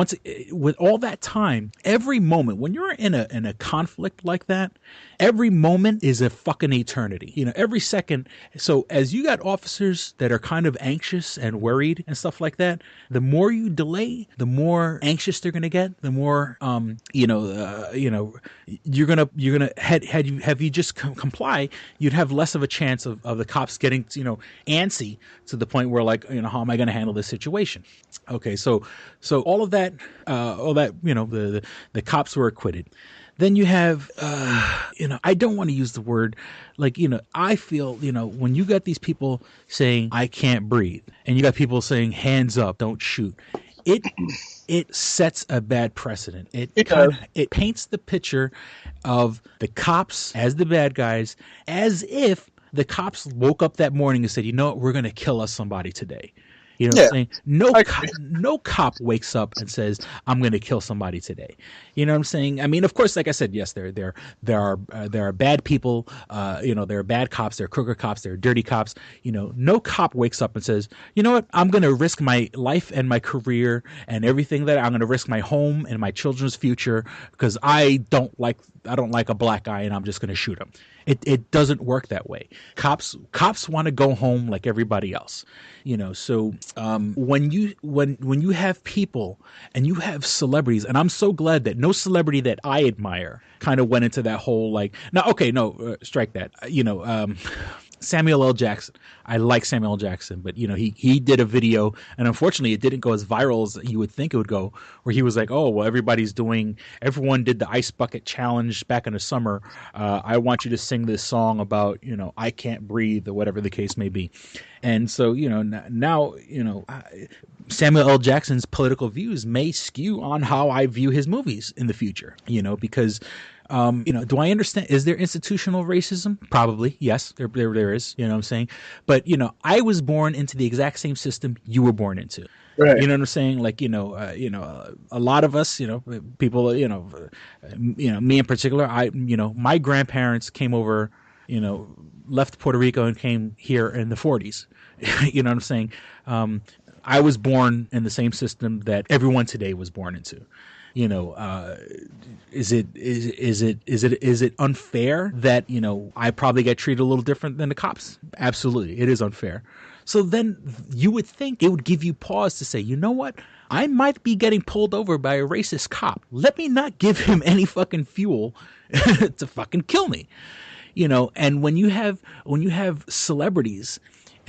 with all that time, every moment when you're in a conflict like that, every moment is a fucking eternity. You know, every second. So as you got officers that are kind of anxious and worried and stuff like that, the more you delay, the more anxious they're gonna get. The more, you're gonna have you just comply, you'd have less of a chance of the cops getting, you know, antsy to the point where, like, you know, how am I going to handle this situation? Okay, so all that, you know, the cops were acquitted. Then you have, you know, I don't want to use the word, like, you know, I feel, you know, when you got these people saying, I can't breathe, and you got people saying, hands up, don't shoot, it sets a bad precedent. It paints the picture of the cops as the bad guys, as if the cops woke up that morning and said, you know what, we're going to kill us somebody today. You know what I'm saying? No cop wakes up and says, I'm going to kill somebody today. You know what I'm saying? I mean, of course, like I said, yes, there are bad people. You know, there are bad cops, there are crooked cops, there are dirty cops. You know, no cop wakes up and says, you know what, I'm going to risk my life and my career and everything that I'm going to risk my home and my children's future because I don't like a black guy and I'm just going to shoot him. It doesn't work that way. Cops want to go home like everybody else, you know. So when you have people and you have celebrities, and I'm so glad that no celebrity that I admire kind of went into that whole like, strike that, you know. Samuel L. Jackson. I like Samuel L. Jackson, but you know, he did a video, and unfortunately it didn't go as viral as you would think it would go, where he was like, oh, well, everyone did the ice bucket challenge back in the summer. I want you to sing this song about, you know, I can't breathe or whatever the case may be. And so, you know, now, you know, Samuel L. Jackson's political views may skew on how I view his movies in the future, you know, because you know, do I understand? Is there institutional racism? Probably, yes, there is. You know what I'm saying? But you know, I was born into the exact same system you were born into. Right. You know what I'm saying? Like, you know, a lot of us, you know, people, you know, me in particular, my grandparents came over, you know, left Puerto Rico and came here in the 40s. You know what I'm saying? I was born in the same system that everyone today was born into. You know, is it unfair that, you know, I probably get treated a little different than the cops? Absolutely, it is unfair. So then you would think it would give you pause to say, you know what? I might be getting pulled over by a racist cop. Let me not give him any fucking fuel to fucking kill me. You know, and when you have celebrities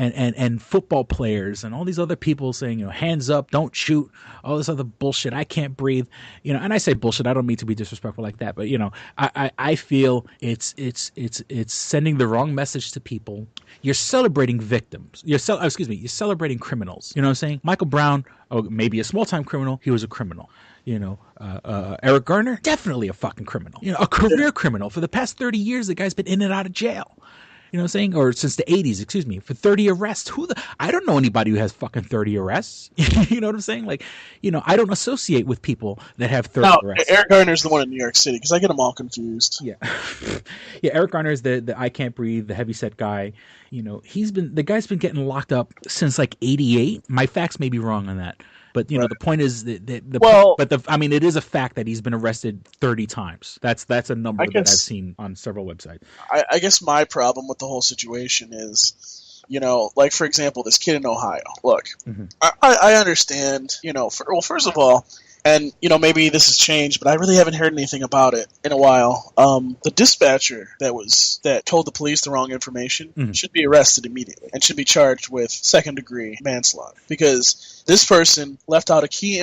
and football players and all these other people saying, you know, hands up, don't shoot, all this other bullshit, I can't breathe, you know, and I say bullshit, I don't mean to be disrespectful like that, but, you know, I feel it's sending the wrong message to people. You're celebrating victims. You're celebrating criminals. You know what I'm saying? Michael Brown, maybe a small-time criminal, he was a criminal. You know, Eric Garner, definitely a fucking criminal. You know, a career criminal. For the past 30 years, the guy's been in and out of jail. You know what I'm saying? Or since the 80s, excuse me, for 30 arrests. I don't know anybody who has fucking 30 arrests. You know what I'm saying? Like, you know, I don't associate with people that have 30 arrests. Eric Garner's the one in New York City, because I get them all confused. Yeah. Yeah, Eric Garner's the I Can't Breathe, the heavyset guy. You know, the guy's been getting locked up since like 88. My facts may be wrong on that. But, you know, the point is it is a fact that he's been arrested 30 times. That's a number that I've seen on several websites. I guess my problem with the whole situation is, you know, like, for example, this kid in Ohio. Look, I understand, you know, first of all, and, you know, maybe this has changed, but I really haven't heard anything about it in a while. The dispatcher that told the police the wrong information should be arrested immediately and should be charged with second-degree manslaughter, because this person left out a key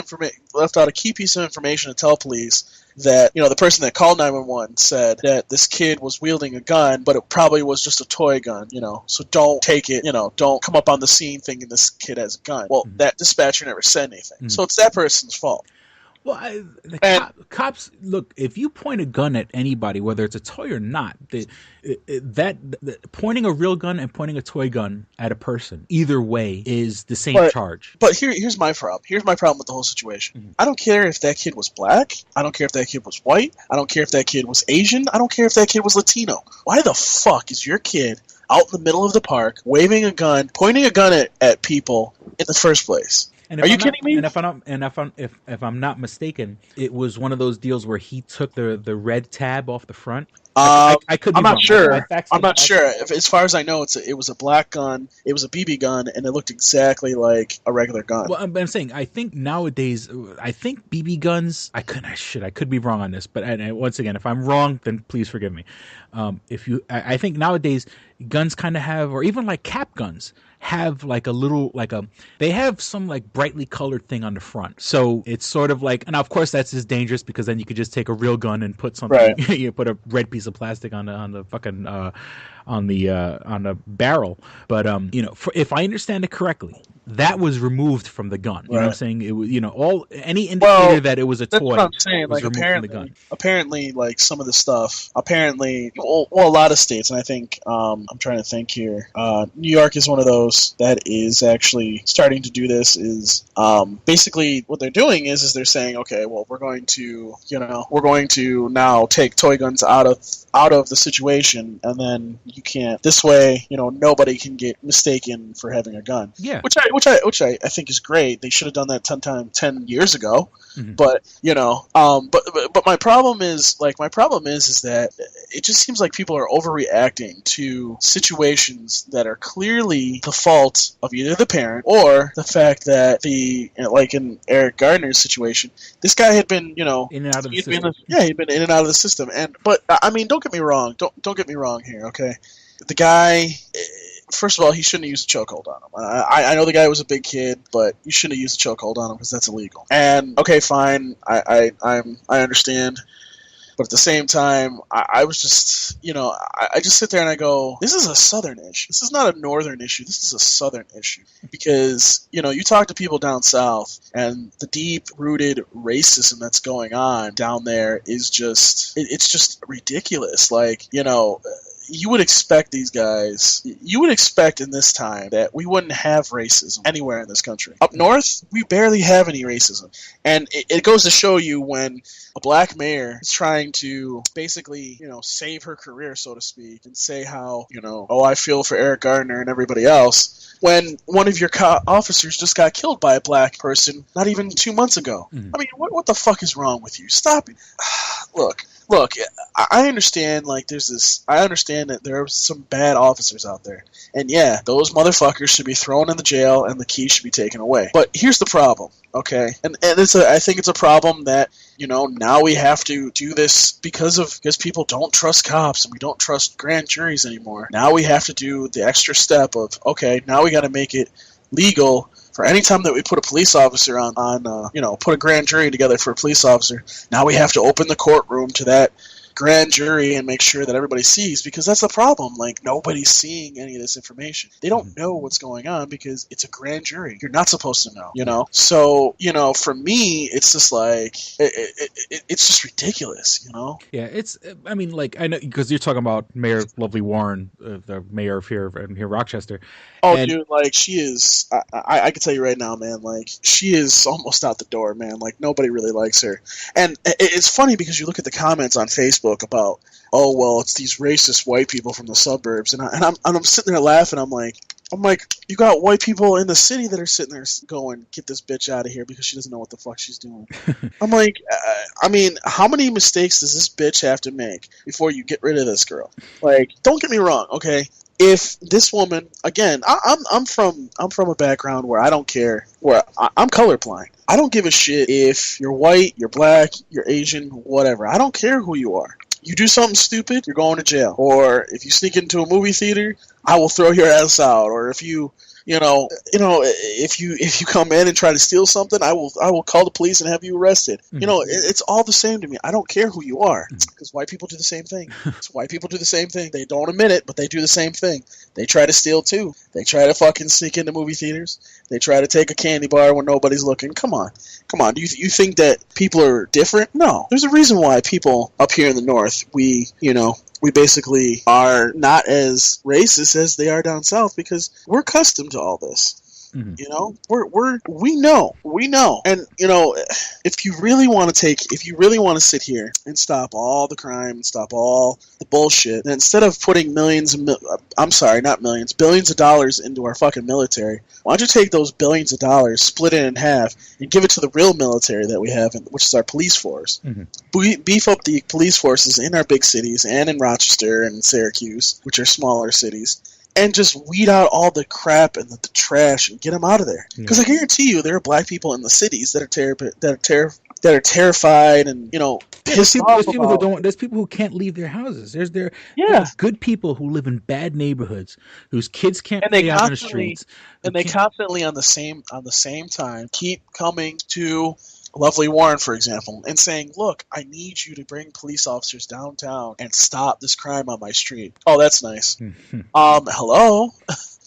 piece of information to tell police that, you know, the person that called 911 said that this kid was wielding a gun, but it probably was just a toy gun, you know, so don't take it, you know, don't come up on the scene thinking this kid has a gun. Well, that dispatcher never said anything, so it's that person's fault. Well, cops, look, if you point a gun at anybody, whether it's a toy or not, pointing a real gun and pointing a toy gun at a person, either way, is the same charge. But here's my problem. Here's my problem with the whole situation. I don't care if that kid was black. I don't care if that kid was white. I don't care if that kid was Asian. I don't care if that kid was Latino. Why the fuck is your kid out in the middle of the park, waving a gun, pointing a gun at people in the first place? Are you kidding me? And if I'm not mistaken, it was one of those deals where he took the red tab off the front. I could be I'm wrong. not sure. I'm not sure. As far as I know, it was a black gun. It was a BB gun, and it looked exactly like a regular gun. Well, I'm saying, I think nowadays, BB guns. I could be wrong on this, but once again, if I'm wrong, then please forgive me. I think nowadays guns kind of have, or even like cap guns, have like a little, they have some like brightly colored thing on the front. So it's sort of like, and of course that's just dangerous, because then you could just take a real gun and put something, you put a red piece of plastic on the fucking, on the barrel. But, you know, if I understand it correctly, that was removed from the gun. You know what I'm saying? It was, you know, any indicator that it was a toy. That's what I'm saying. Was like, removed from the gun. Apparently, like, some of the stuff, a lot of states, and I think, I'm trying to think here, New York is one of those that is actually starting to do this. Is basically what they're doing is they're saying, okay, well, we're going to now take toy guns out of the situation, and then you can't, this way, you know, nobody can get mistaken for having a gun. Yeah. Which I think is great. They should have done that 10 years ago. But, you know, but my problem is that it just seems like people are overreacting to situations that are clearly the fault of either the parent or the fact that like in Eric Gardner's situation, this guy had been, you know, in and out of the system. He'd been in and out of the system. But I mean, don't get me wrong. Don't get me wrong here, okay? The guy, first of all, he shouldn't have used a chokehold on him. I know the guy was a big kid, but you shouldn't have used a chokehold on him, because that's illegal. And okay, fine, I understand. But at the same time, I was just, you know, I just sit there and I go, this is a Southern issue. This is not a Northern issue. This is a Southern issue. Because, you know, you talk to people down South, and the deep-rooted racism that's going on down there is just, it's just ridiculous. Like, you know, you would expect in this time that we wouldn't have racism anywhere in this country. Up north, we barely have any racism. And it goes to show you, when a black mayor is trying to basically, you know, save her career, so to speak, and say how, you know, oh, I feel for Eric Gardner and everybody else. when one of your officers just got killed by a black person not even 2 months ago. I mean, what the fuck is wrong with you? Stop it. Look, I understand, like, I understand that there are some bad officers out there. And yeah, those motherfuckers should be thrown in the jail and the keys should be taken away. But here's the problem, okay? And I think it's a problem that, you know, now we have to do this because people don't trust cops and we don't trust grand juries anymore. Now we have to do the extra step of, okay, now we got to make it legal for any time that we put a police officer on put a grand jury together for a police officer. Now we have to open the courtroom to that grand jury and make sure that everybody sees, because that's the problem. Like, nobody's seeing any of this information. They don't know what's going on because it's a grand jury. You're not supposed to know, you know? So, you know, for me, it's just like, it's just ridiculous, you know? Yeah, I mean, like, I know, because you're talking about Mayor Lovely Warren, the mayor of here Rochester. Oh, dude, like, she is, I can tell you right now, man, like, she is almost out the door, man. Like, nobody really likes her. And it's funny because you look at the comments on Facebook about, oh, well, it's these racist white people from the suburbs. And I'm sitting there laughing. I'm like, you got white people in the city that are sitting there going, get this bitch out of here because she doesn't know what the fuck she's doing. I'm like, I mean, how many mistakes does this bitch have to make before you get rid of this girl? Like, don't get me wrong, okay? If this woman, again, I'm from a background where I don't care, where I'm colorblind. I don't give a shit if you're white, you're black, you're Asian, whatever. I don't care who you are. You do something stupid, you're going to jail. Or if you sneak into a movie theater, I will throw your ass out. Or if if you come in and try to steal something, I will call the police and have you arrested. You know, it's all the same to me. I don't care who you are, because white people do the same thing. White people do the same thing. They don't admit it, but they do the same thing. They try to steal too. They try to fucking sneak into movie theaters. They try to take a candy bar when nobody's looking. Come on. Do you think that people are different? No. There's a reason why people up here in the north, we basically are not as racist as they are down south, because we're accustomed to all this. You know, we know, and you know, if you really want to sit here and stop all the crime and stop all the bullshit, then instead of putting billions of dollars into our fucking military, why don't you take those billions of dollars, split it in half, and give it to the real military that we have, which is our police force. Beef up the police forces in our big cities and in Rochester and Syracuse, which are smaller cities, and just weed out all the crap and the trash and get them out of there. Because I guarantee you, there are black people in the cities that are terrified and, you know, pissed off. There's people who can't leave their houses. There's good people who live in bad neighborhoods whose kids can't play out on the streets. And they constantly on the same time keep coming to Lovely Warren, for example, and saying, look, I need you to bring police officers downtown and stop this crime on my street. Oh, that's nice. Hello?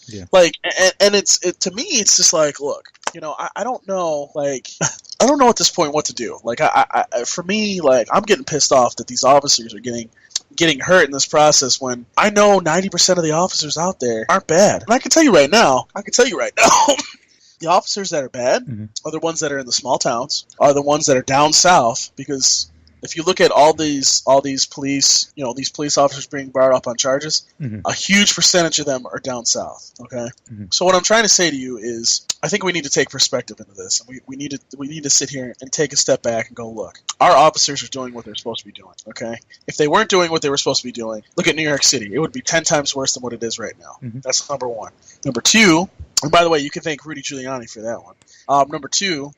Yeah. Like, and to me, it's just like, look, you know, I don't know, like, I don't know at this point what to do. Like, for me, like, I'm getting pissed off that these officers are getting hurt in this process when I know 90% of the officers out there aren't bad. And I can tell you right now, the officers that are bad are the ones that are in the small towns, are the ones that are down south, because if you look at all these police, you know, these police officers being brought up on charges, a huge percentage of them are down south. Okay, so what I'm trying to say to you is, I think we need to take perspective into this, and we need to sit here and take a step back and go, look, our officers are doing what they're supposed to be doing. Okay, if they weren't doing what they were supposed to be doing, look at New York City; it would be 10 times worse than what it is right now. That's number one. Number two, and by the way, you can thank Rudy Giuliani for that one. Number two.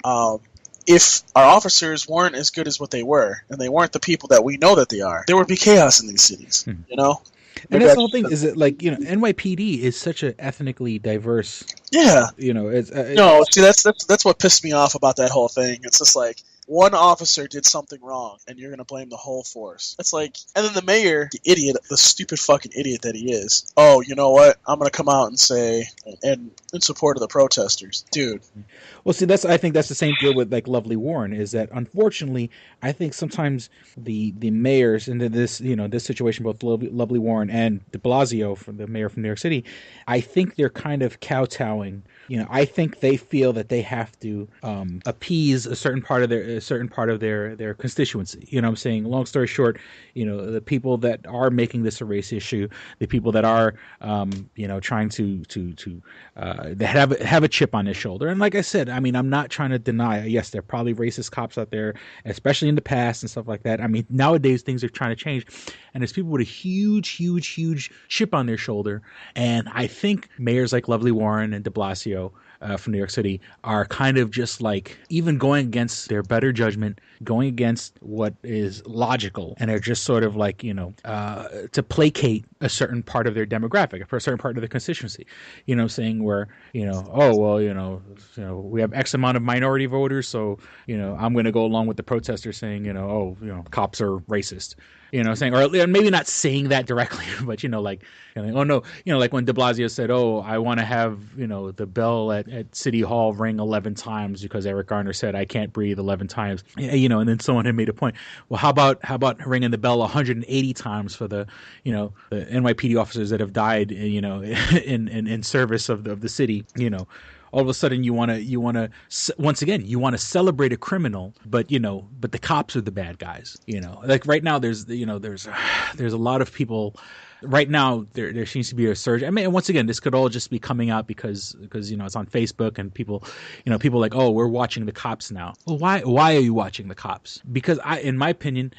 If our officers weren't as good as what they were, and they weren't the people that we know that they are, there would be chaos in these cities, you know? And that's the whole thing, is that, like, you know, NYPD is such an ethnically diverse... Yeah. You know, it's... No, see, that's what pissed me off about that whole thing. It's just like, one officer did something wrong, and you're going to blame the whole force. It's like, and then the mayor, the stupid fucking idiot that he is, oh, you know what? I'm going to come out and say, and in support of the protesters. Dude. Well, see, I think that's the same deal with, like, Lovely Warren, is that, unfortunately, I think sometimes the mayors in this situation, both Lovely Warren and de Blasio, from the mayor from New York City, I think they're kind of kowtowing. You know, I think they feel that they have to appease a certain part of their a certain part of their constituency. You know what I'm saying? Long story short, the people that are making this a race issue, the people that are, trying to have a chip on their shoulder. And like I said, I mean, I'm not trying to deny, yes, there are probably racist cops out there, especially in the past and stuff like that. I mean, nowadays things are trying to change, and there's people with a huge chip on their shoulder. And I think mayors like Lovely Warren and de Blasio from New York City are kind of just like even going against their better judgment, going against what is logical, and they're just sort of like, to placate a certain part of their demographic, a certain part of the constituency, saying where, we have X amount of minority voters, so, I'm going to go along with the protesters saying, cops are racist. Saying, or maybe not saying that directly, but, like when de Blasio said, I want to have, the bell at City Hall ring 11 times because Eric Garner said I can't breathe 11 times, and then someone had made a point. Well, how about ringing the bell 180 times for the NYPD officers that have died, in service of the city, all of a sudden you want to once again you want to celebrate a criminal, but the cops are the bad guys. Like right now there's a lot of people. Right now, there seems to be a surge. I mean, once again, this could all just be coming out because it's on Facebook and people like, we're watching the cops now. Well, why are you watching the cops? Because in my opinion,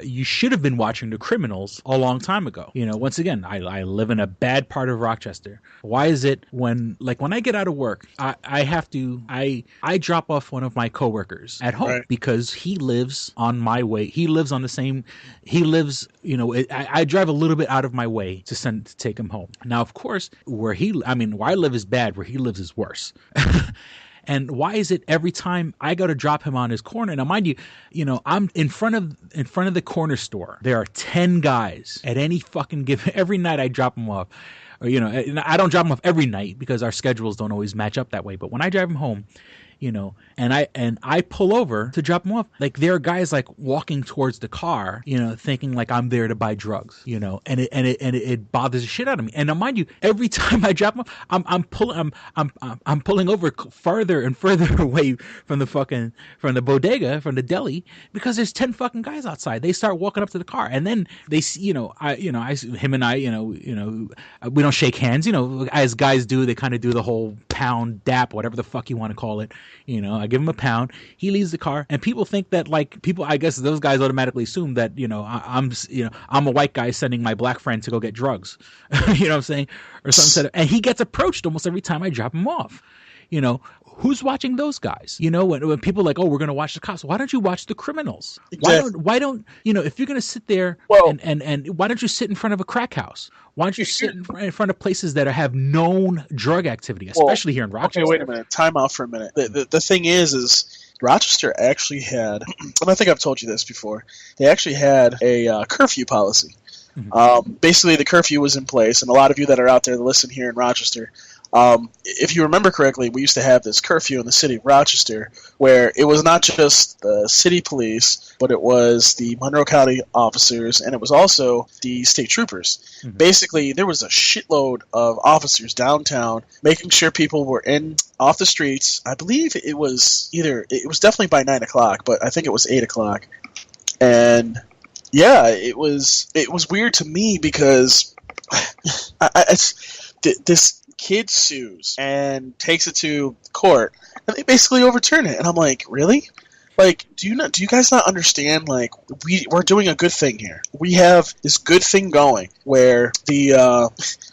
you should have been watching the criminals a long time ago. Once again, I live in a bad part of Rochester. Why is it when I get out of work, I drop off one of my coworkers at home, right, because he lives on my way. He lives on the same. I drive a little bit out of my way to take him home. Now, of course, where I live is bad. Where he lives is worse. And why is it every time I go to drop him on his corner? Now, mind you, I'm in front of the corner store. There are 10 guys at any fucking given. Every night I drop him off. Or, I don't drop him off every night because our schedules don't always match up that way. But when I drive him home, and I pull over to drop him off, like there are guys like walking towards the car, thinking like I'm there to buy drugs, and it bothers the shit out of me. And now, mind you, every time I drop him off, I'm pulling over farther and further away from the bodega, from the deli, because there's 10 fucking guys outside. They start walking up to the car, and then they see, him and I, we don't shake hands, as guys do. They kind of do the whole pound dap, whatever the fuck you want to call it. I give him a pound. He leaves the car, and people think that I guess those guys automatically assume that I'm a white guy sending my black friend to go get drugs. You know what I'm saying, or something. And he gets approached almost every time I drop him off. Who's watching those guys? When people are like, we're going to watch the cops. Why don't you watch the criminals? Exactly. Why don't if you're going to sit there and why don't you sit in front of a crack house? Why don't you sit in front of places that have known drug activity, especially here in Rochester? Okay, wait a minute. Time out for a minute. The thing is Rochester actually had, and I think I've told you this before, they actually had a curfew policy. Mm-hmm. Basically, the curfew was in place, and a lot of you that are out there that listen here in Rochester, if you remember correctly, we used to have this curfew in the city of Rochester where it was not just the city police, but it was the Monroe County officers, and it was also the state troopers. Mm-hmm. Basically, there was a shitload of officers downtown making sure people were off the streets. I believe it was definitely by 9 o'clock, but I think it was 8 o'clock. And yeah, it was weird to me because this kid sues and takes it to court, and they basically overturn it. And I'm like, really? Like, do you guys not understand? Like, we're doing a good thing here. We have this good thing going where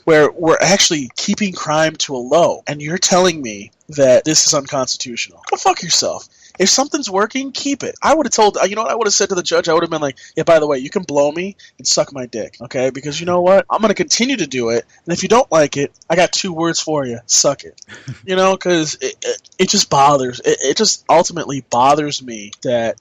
where we're actually keeping crime to a low, and you're telling me that this is unconstitutional. Go fuck yourself. If something's working, keep it. I would have told, what I would have said to the judge? I would have been like, yeah, by the way, you can blow me and suck my dick, okay? Because you know what? I'm going to continue to do it, and if you don't like it, I got 2 words for you. Suck it. Because it just bothers, it just ultimately bothers me that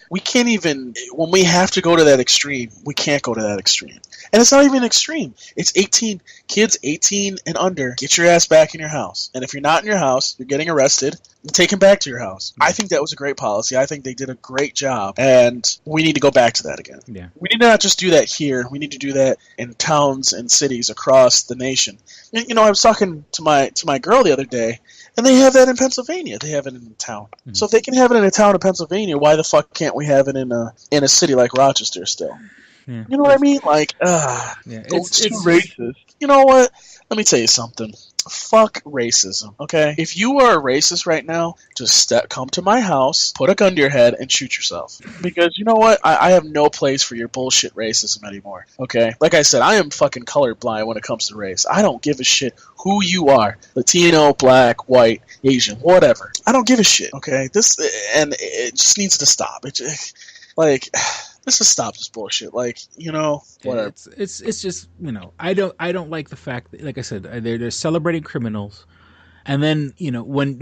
we can't even, when we have to go to that extreme, we can't go to that extreme. And it's not even extreme. It's 18, kids 18 and under, get your ass back in your house. And if you're not in your house, you're getting arrested. take him back to your house. I think that was a great policy. I think they did a great job, and we need to go back to that again. Yeah. We need to not just do that here. We need to do that in towns and cities across the nation. You know, I was talking to my girl the other day, and they have that in Pennsylvania. They have it in a town. Mm-hmm. So if they can have it in a town in Pennsylvania, why the fuck can't we have it in a city like Rochester still? Yeah. You know what I mean? Like, it's too racist. You know what? Let me tell you something. Fuck racism, okay? If you are a racist right now, just come to my house, put a gun to your head, and shoot yourself. Because you know what? I have no place for your bullshit racism anymore, okay? Like I said, I am fucking colorblind when it comes to race. I don't give a shit who you are. Latino, black, white, Asian, whatever. I don't give a shit, okay? And it just needs to stop. Let's just stop this bullshit. Like, you know, whatever. It's just, you know, I don't like the fact that, like I said, they're celebrating criminals, and then, you know, when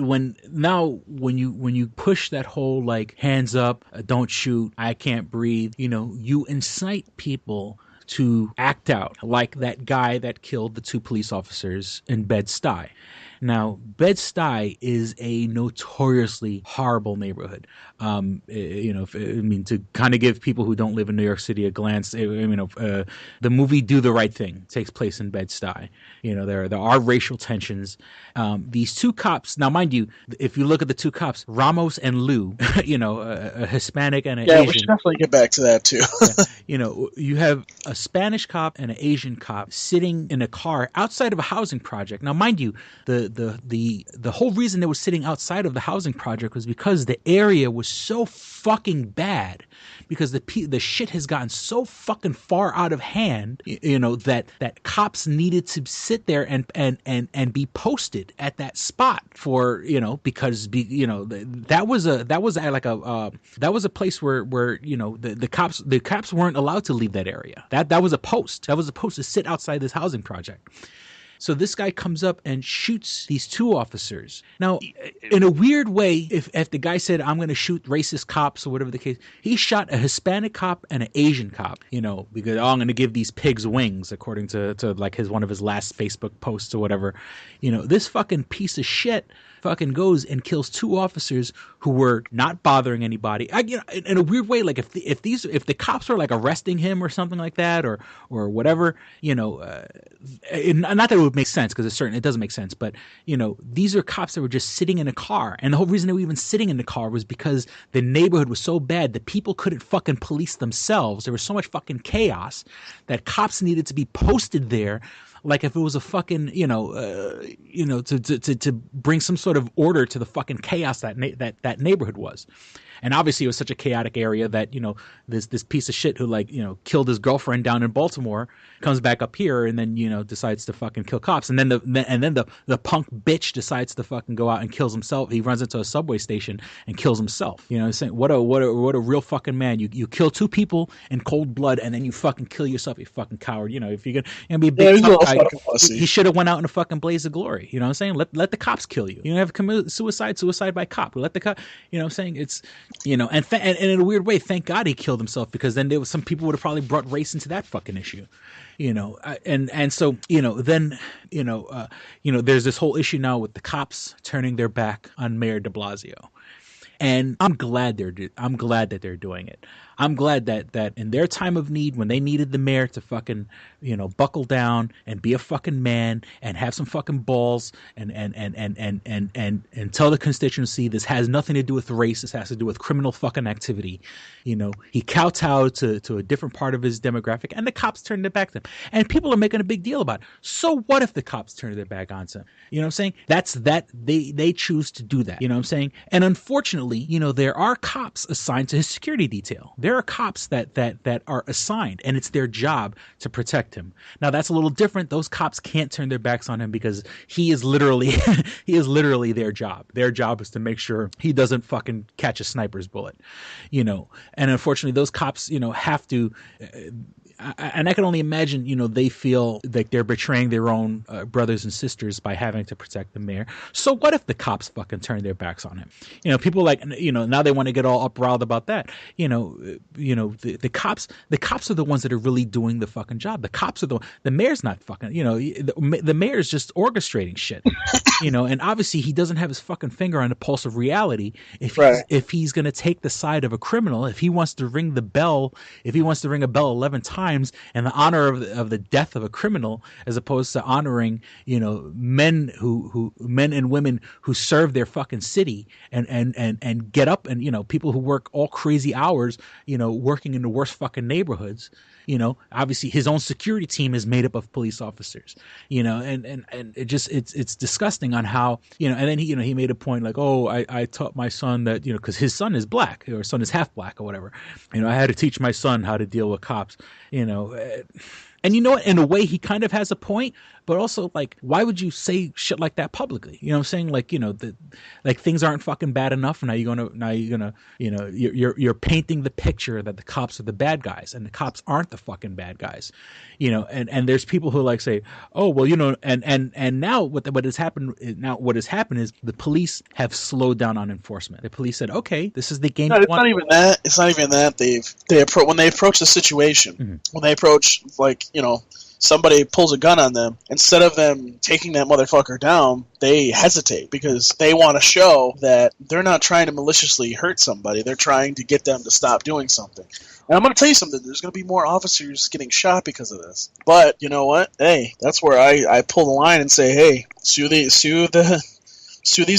you push that whole like hands up, don't shoot, I can't breathe, you know, you incite people to act out like that guy that killed the 2 police officers in Bed-Stuy. Now, Bed-Stuy is a notoriously horrible neighborhood. You know, to kind of give people who don't live in New York City a glance, the movie Do the Right Thing takes place in Bed-Stuy. You know, there are racial tensions. These 2 cops, now mind you, if you look at the 2 cops, Ramos and Lou, you know, a Hispanic and an Asian. Yeah, we should definitely get back to that too. You know, you have a Spanish cop and an Asian cop sitting in a car outside of a housing project. Now, mind you, the whole reason they were sitting outside of the housing project was because the area was so fucking bad, because the shit has gotten so fucking far out of hand, you know, that cops needed to sit there and be posted at that spot for, you know, because that was a place where you know the cops weren't allowed to leave that area. That was a post to sit outside this housing project. So this guy comes up and shoots these 2 officers. Now, in a weird way, if the guy said, I'm going to shoot racist cops or whatever the case, he shot a Hispanic cop and an Asian cop, you know, because, I'm going to give these pigs wings, according to like one of his last Facebook posts or whatever. You know, this fucking piece of shit fucking goes and kills 2 officers who were not bothering anybody. You know, in a weird way, like if the cops were like arresting him or something like that, or whatever, you know, not that it would make sense, because it doesn't make sense, but you know, these are cops that were just sitting in a car, and the whole reason they were even sitting in the car was because the neighborhood was so bad that people couldn't fucking police themselves. There was so much fucking chaos that cops needed to be posted there. Like if it was a fucking, to bring some sort of order to the fucking chaos that neighborhood was. And obviously it was such a chaotic area that, you know, this piece of shit who, like, you know, killed his girlfriend down in Baltimore comes back up here and then, you know, decides to fucking kill cops. And then the punk bitch decides to fucking go out and kills himself. He runs into a subway station and kills himself. You know what I'm saying? What a real fucking man. You kill 2 people in cold blood and then you fucking kill yourself, you fucking coward. You know, if you're gonna be a big guy, he should have went out in a fucking blaze of glory. You know what I'm saying? Let the cops kill you. You don't have to commit suicide by cop. Let the cop, you know what I'm saying? It's, you know, and in a weird way, thank God he killed himself, because then some people would have probably brought race into that fucking issue, you know. And so, you know, then, you know, there's this whole issue now with the cops turning their back on Mayor de Blasio. And I'm glad that they're doing it. I'm glad that in their time of need, when they needed the mayor to fucking, you know, buckle down and be a fucking man and have some fucking balls and tell the constituency this has nothing to do with race, this has to do with criminal fucking activity. You know, he kowtowed to a different part of his demographic, and the cops turned their back to him. And people are making a big deal about it. So what if the cops turn their back on him? You know what I'm saying? They choose to do that. You know what I'm saying? And unfortunately, you know, there are cops assigned to his security detail. There are cops that are assigned, and it's their job to protect him. Now that's a little different. Those cops can't turn their backs on him because he is literally their job. Their job is to make sure he doesn't fucking catch a sniper's bullet, you know. And unfortunately, those cops, you know, have to and I can only imagine, they feel like they're betraying their own brothers and sisters by having to protect the mayor. So what if the cops fucking turn their backs on him? People now they want to get all upriled about that. The cops are the ones that are really doing the fucking job. The cops are the mayor's not fucking, the mayor's just orchestrating shit. And obviously he doesn't have his fucking finger on the pulse of reality. If he's going to take the side of a criminal, if he wants to ring a bell 11 times in the honor of the death of a criminal, as opposed to honoring, men and women who serve their fucking city and get up and, people who work all crazy hours, working in the worst fucking neighborhoods. Obviously his own security team is made up of police officers, and it's disgusting on how, and then he made a point like, oh, I taught my son that, because his son is black, or son is half black or whatever, I had to teach my son how to deal with cops, and in a way he kind of has a point, but also like, why would you say shit like that publicly? I'm saying, like, like things aren't fucking bad enough. And you're painting the picture that the cops are the bad guys, and the cops aren't the fucking bad guys, and there's people who like say, oh, well, and now what has happened is the police have slowed down on enforcement. The police said, okay, this is the game. No, it's not even that. It's not even that. When they approach the situation, when they approach, like, somebody pulls a gun on them, instead of them taking that motherfucker down, they hesitate because they want to show that they're not trying to maliciously hurt somebody. They're trying to get them to stop doing something. And I'm going to tell you something. There's going to be more officers getting shot because of this. But you know what? Hey, that's where I pull the line and say, hey, sue these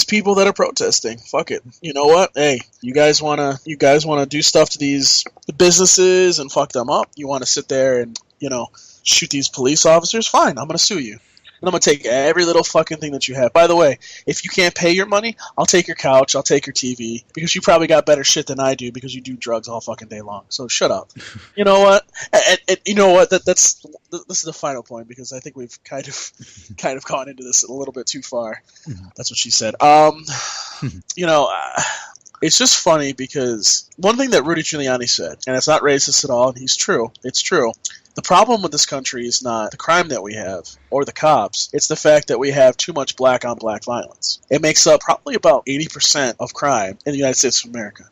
people that are protesting. Fuck it. You know what? Hey, you guys wanna do stuff to these businesses and fuck them up? You want to sit there and shoot these police officers? Fine, I'm gonna sue you. And I'm gonna take every little fucking thing that you have. By the way, if you can't pay your money, I'll take your couch, I'll take your TV, because you probably got better shit than I do because you do drugs all fucking day long. So shut up. You know what? And you know what? This is the final point, because I think we've kind of gone into this a little bit too far. That's what she said. It's just funny because one thing that Rudy Giuliani said, and it's not racist at all, and he's true. It's true. The problem with this country is not the crime that we have or the cops. It's the fact that we have too much black-on-black violence. It makes up probably about 80% of crime in the United States of America.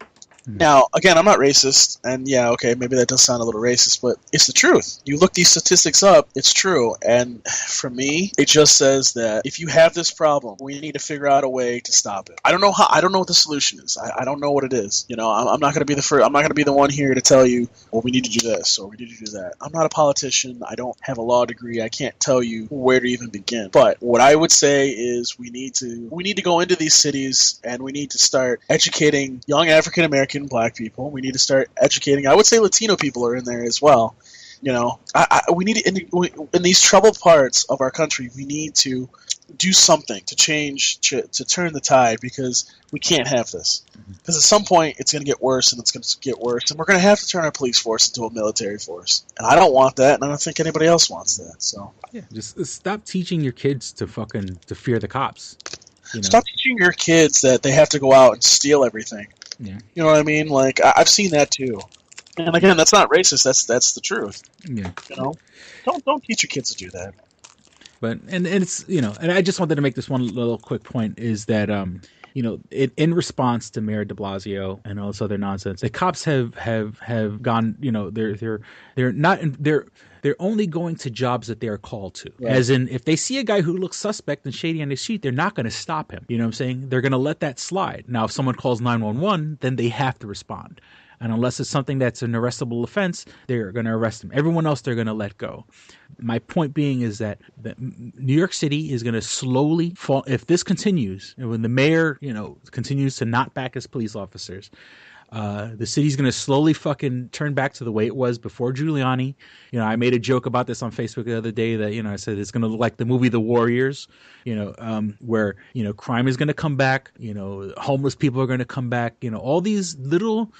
Now, again, I'm not racist, and yeah, okay, maybe that does sound a little racist, but it's the truth. You look these statistics up, it's true, and for me, it just says that if you have this problem, we need to figure out a way to stop it. I don't know what the solution is. I don't know what it is. I'm not going to be the first. I'm not going to be the one here to tell you, well, we need to do this or we need to do that. I'm not a politician. I don't have a law degree. I can't tell you where to even begin. But what I would say is we need to go into these cities and we need to start educating young African American black people. We need to start educating. I would say Latino people are in there as well. We need to, in these troubled parts of our country, we need to do something to change, to turn the tide, because we can't have this. Because at some point, it's going to get worse, and it's going to get worse, and we're going to have to turn our police force into a military force. And I don't want that, and I don't think anybody else wants that. So yeah, just stop teaching your kids to fear the cops. Stop teaching your kids that they have to go out and steal everything. Yeah. You know what I mean? Like, I've seen that too. And again, that's not racist. That's the truth. Yeah. Don't teach your kids to do that. But and it's and I just wanted to make this one little quick point is that in response to Mayor De Blasio and all this other nonsense, the cops have gone. They're only going to jobs that they are called to. Right. As in, if they see a guy who looks suspect and shady on his street, they're not going to stop him. You know what I'm saying? They're going to let that slide. Now, if someone calls 911, then they have to respond. And unless it's something that's an arrestable offense, they're going to arrest him. Everyone else, they're going to let go. My point being is that New York City is going to slowly fall. If this continues, and when the mayor, continues to not back his police officers, the city's going to slowly fucking turn back to the way it was before Giuliani. I made a joke about this on Facebook the other day that, I said it's going to look like the movie The Warriors, where, crime is going to come back, homeless people are going to come back, all these little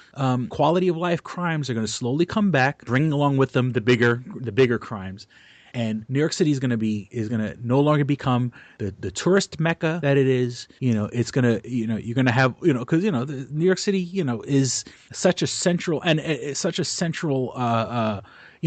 quality of life crimes are going to slowly come back, bringing along with them the bigger crimes. And New York City is going to no longer become the tourist mecca that it is. It's going to, you're going to have, because, New York City, is such a central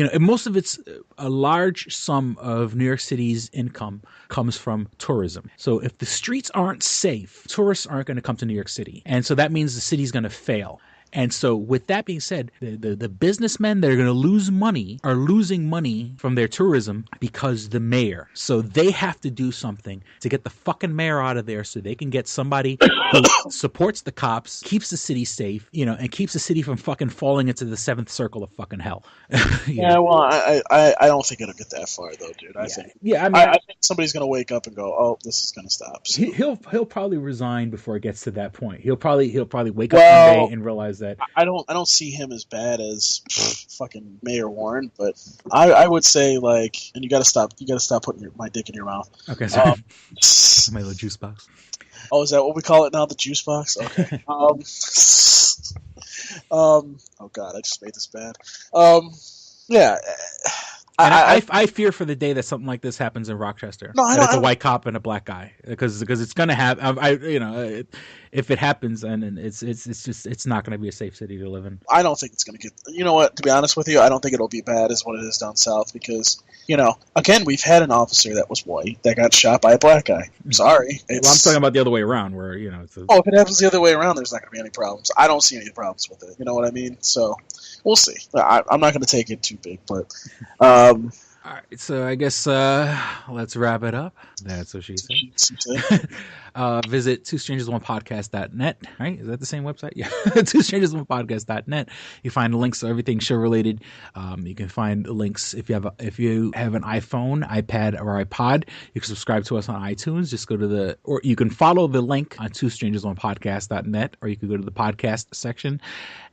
and most of it's a large sum of New York City's income comes from tourism. So if the streets aren't safe, tourists aren't going to come to New York City. And so that means the city's going to fail. And so with that being said, the businessmen that are going to lose money are losing money from their tourism because the mayor. So they have to do something to get the fucking mayor out of there so they can get somebody who supports the cops, keeps the city safe, and keeps the city from fucking falling into the seventh circle of fucking hell. Well, I don't think it'll get that far though, dude. I think I think somebody's going to wake up and go, "Oh, this is going to stop." So. He'll probably resign before it gets to that point. He'll probably wake up one day and realize that I don't see him as bad as fucking Mayor Warren, but I would say and you gotta stop putting my dick in your mouth. Okay, sorry. My little juice box. Oh, is that what we call it now? The juice box? Okay. Oh god, I just made this bad. Yeah. And I fear for the day that something like this happens in Rochester. No, it's a white cop and a black guy, because it's gonna happen. If it happens, and it's not gonna be a safe city to live in. I don't think it's gonna get. You know what? To be honest with you, I don't think it'll be bad as what it is down south because again, we've had an officer that was white that got shot by a black guy. I'm sorry. Well, I'm talking about the other way around, where if it happens the other way around, there's not gonna be any problems. I don't see any problems with it. You know what I mean? So. We'll see. I'm not going to take it too big, but... All right, so I guess let's wrap it up. That's what she said. Visit twostrangersonepodcast.net, right? Is that the same website? Yeah. twostrangersonepodcast.net. You find links to everything show related. You can find links if you have an iPhone, iPad, or iPod. You can subscribe to us on iTunes. Just go to or you can follow the link on twostrangersonepodcast.net, or you can go to the podcast section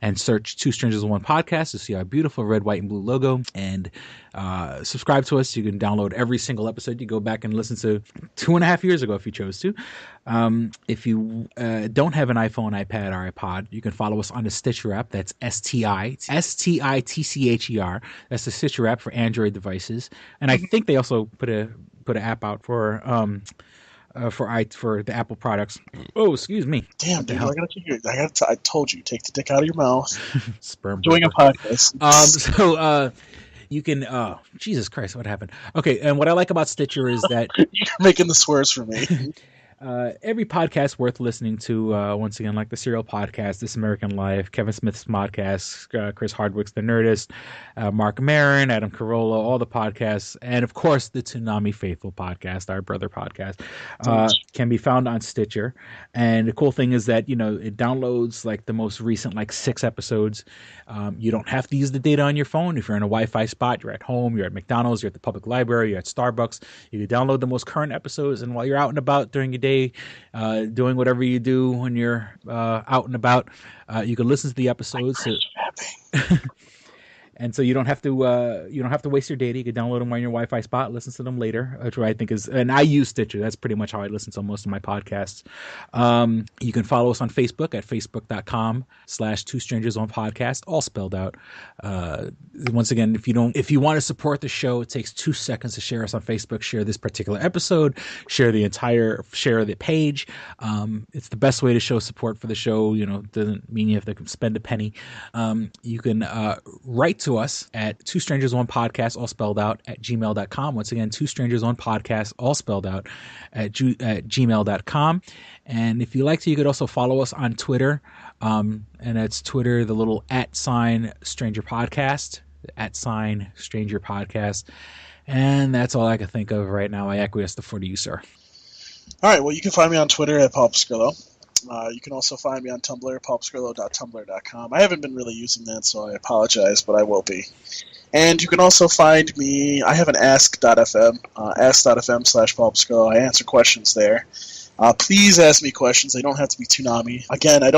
and search Two Strangers on One Podcast to see our beautiful red, white, and blue logo, and subscribe to us. You can download every single episode. You go back and listen to 2.5 years ago if you chose to. If you don't have an iPhone, iPad, or iPod, you can follow us on the Stitcher app. That's STITCHER. That's the Stitcher app for Android devices. And I think they also put an app out for the Apple products. Oh, excuse me. Damn, dude! I told you, take the dick out of your mouth. Sperm. Doing a podcast. You can, Jesus Christ, what happened? Okay, and what I like about Stitcher is that... You're making the swears for me. Every podcast worth listening to, once again, like the Serial Podcast, This American Life, Kevin Smith's podcast, Chris Hardwick's The Nerdist, Mark Maron, Adam Carolla, all the podcasts, and of course the Tsunami Faithful podcast, our brother podcast, can be found on Stitcher. And the cool thing is that, it downloads like the most recent 6 episodes. You don't have to use the data on your phone. If you're in a Wi-Fi spot, you're at home, you're at McDonald's, you're at the public library, you're at Starbucks, you can download the most current episodes, and while you're out and about during your day, doing whatever you do when you're out and about, you can listen to the episodes. And so you don't have to waste your data. You can download them on your Wi-Fi spot, listen to them later, which I think is, and I use Stitcher. That's pretty much how I listen to most of my podcasts. You can follow us on Facebook at facebook.com/twostrangersonepodcast, all spelled out. Once again, if you want to support the show, it takes 2 seconds to share us on Facebook, share this particular episode, share the page. It's the best way to show support for the show. Doesn't mean you have to spend a penny. You can write to us at twostrangersonepodcast, all spelled out, at gmail.com. Once again, twostrangersonepodcast, all spelled out, at gmail.com. And if you like to, you could also follow us on Twitter. And that's Twitter, the little @Stranger Podcast, @Stranger Podcast. And that's all I can think of right now. I acquiesce the floor to you, sir. All right. Well, you can find me on Twitter at Paul Pascrillo. You can also find me on Tumblr, paulpascrillo.tumblr.com. I haven't been really using that, so I apologize, but I will be. And you can also find me, I have an ask.fm, ask.fm/Paul Pascrillo. I answer questions there. Please ask me questions. They don't have to be Toonami. Again, I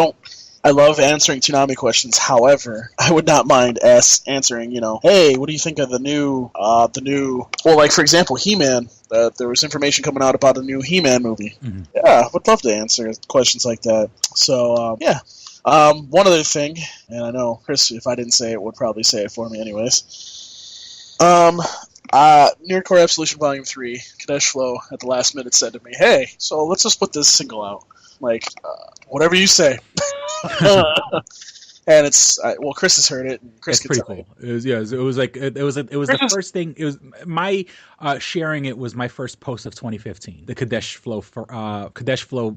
love answering Toonami questions. However, I would not mind answering, hey, what do you think of the new, well, for example, He-Man. There was information coming out about a new He-Man movie. Mm-hmm. Yeah, would love to answer questions like that. So, yeah. One other thing, and I know Chris, if I didn't say it, would probably say it for me anyways. Nerdcore Absolution Volume 3, Kadesh Flow at the last minute said to me, hey, so let's just put this single out. Whatever you say. And it's Chris has heard it. And Chris It's pretty cool. It was the first thing. It was my sharing. It was my first post of 2015. The Kadesh Flow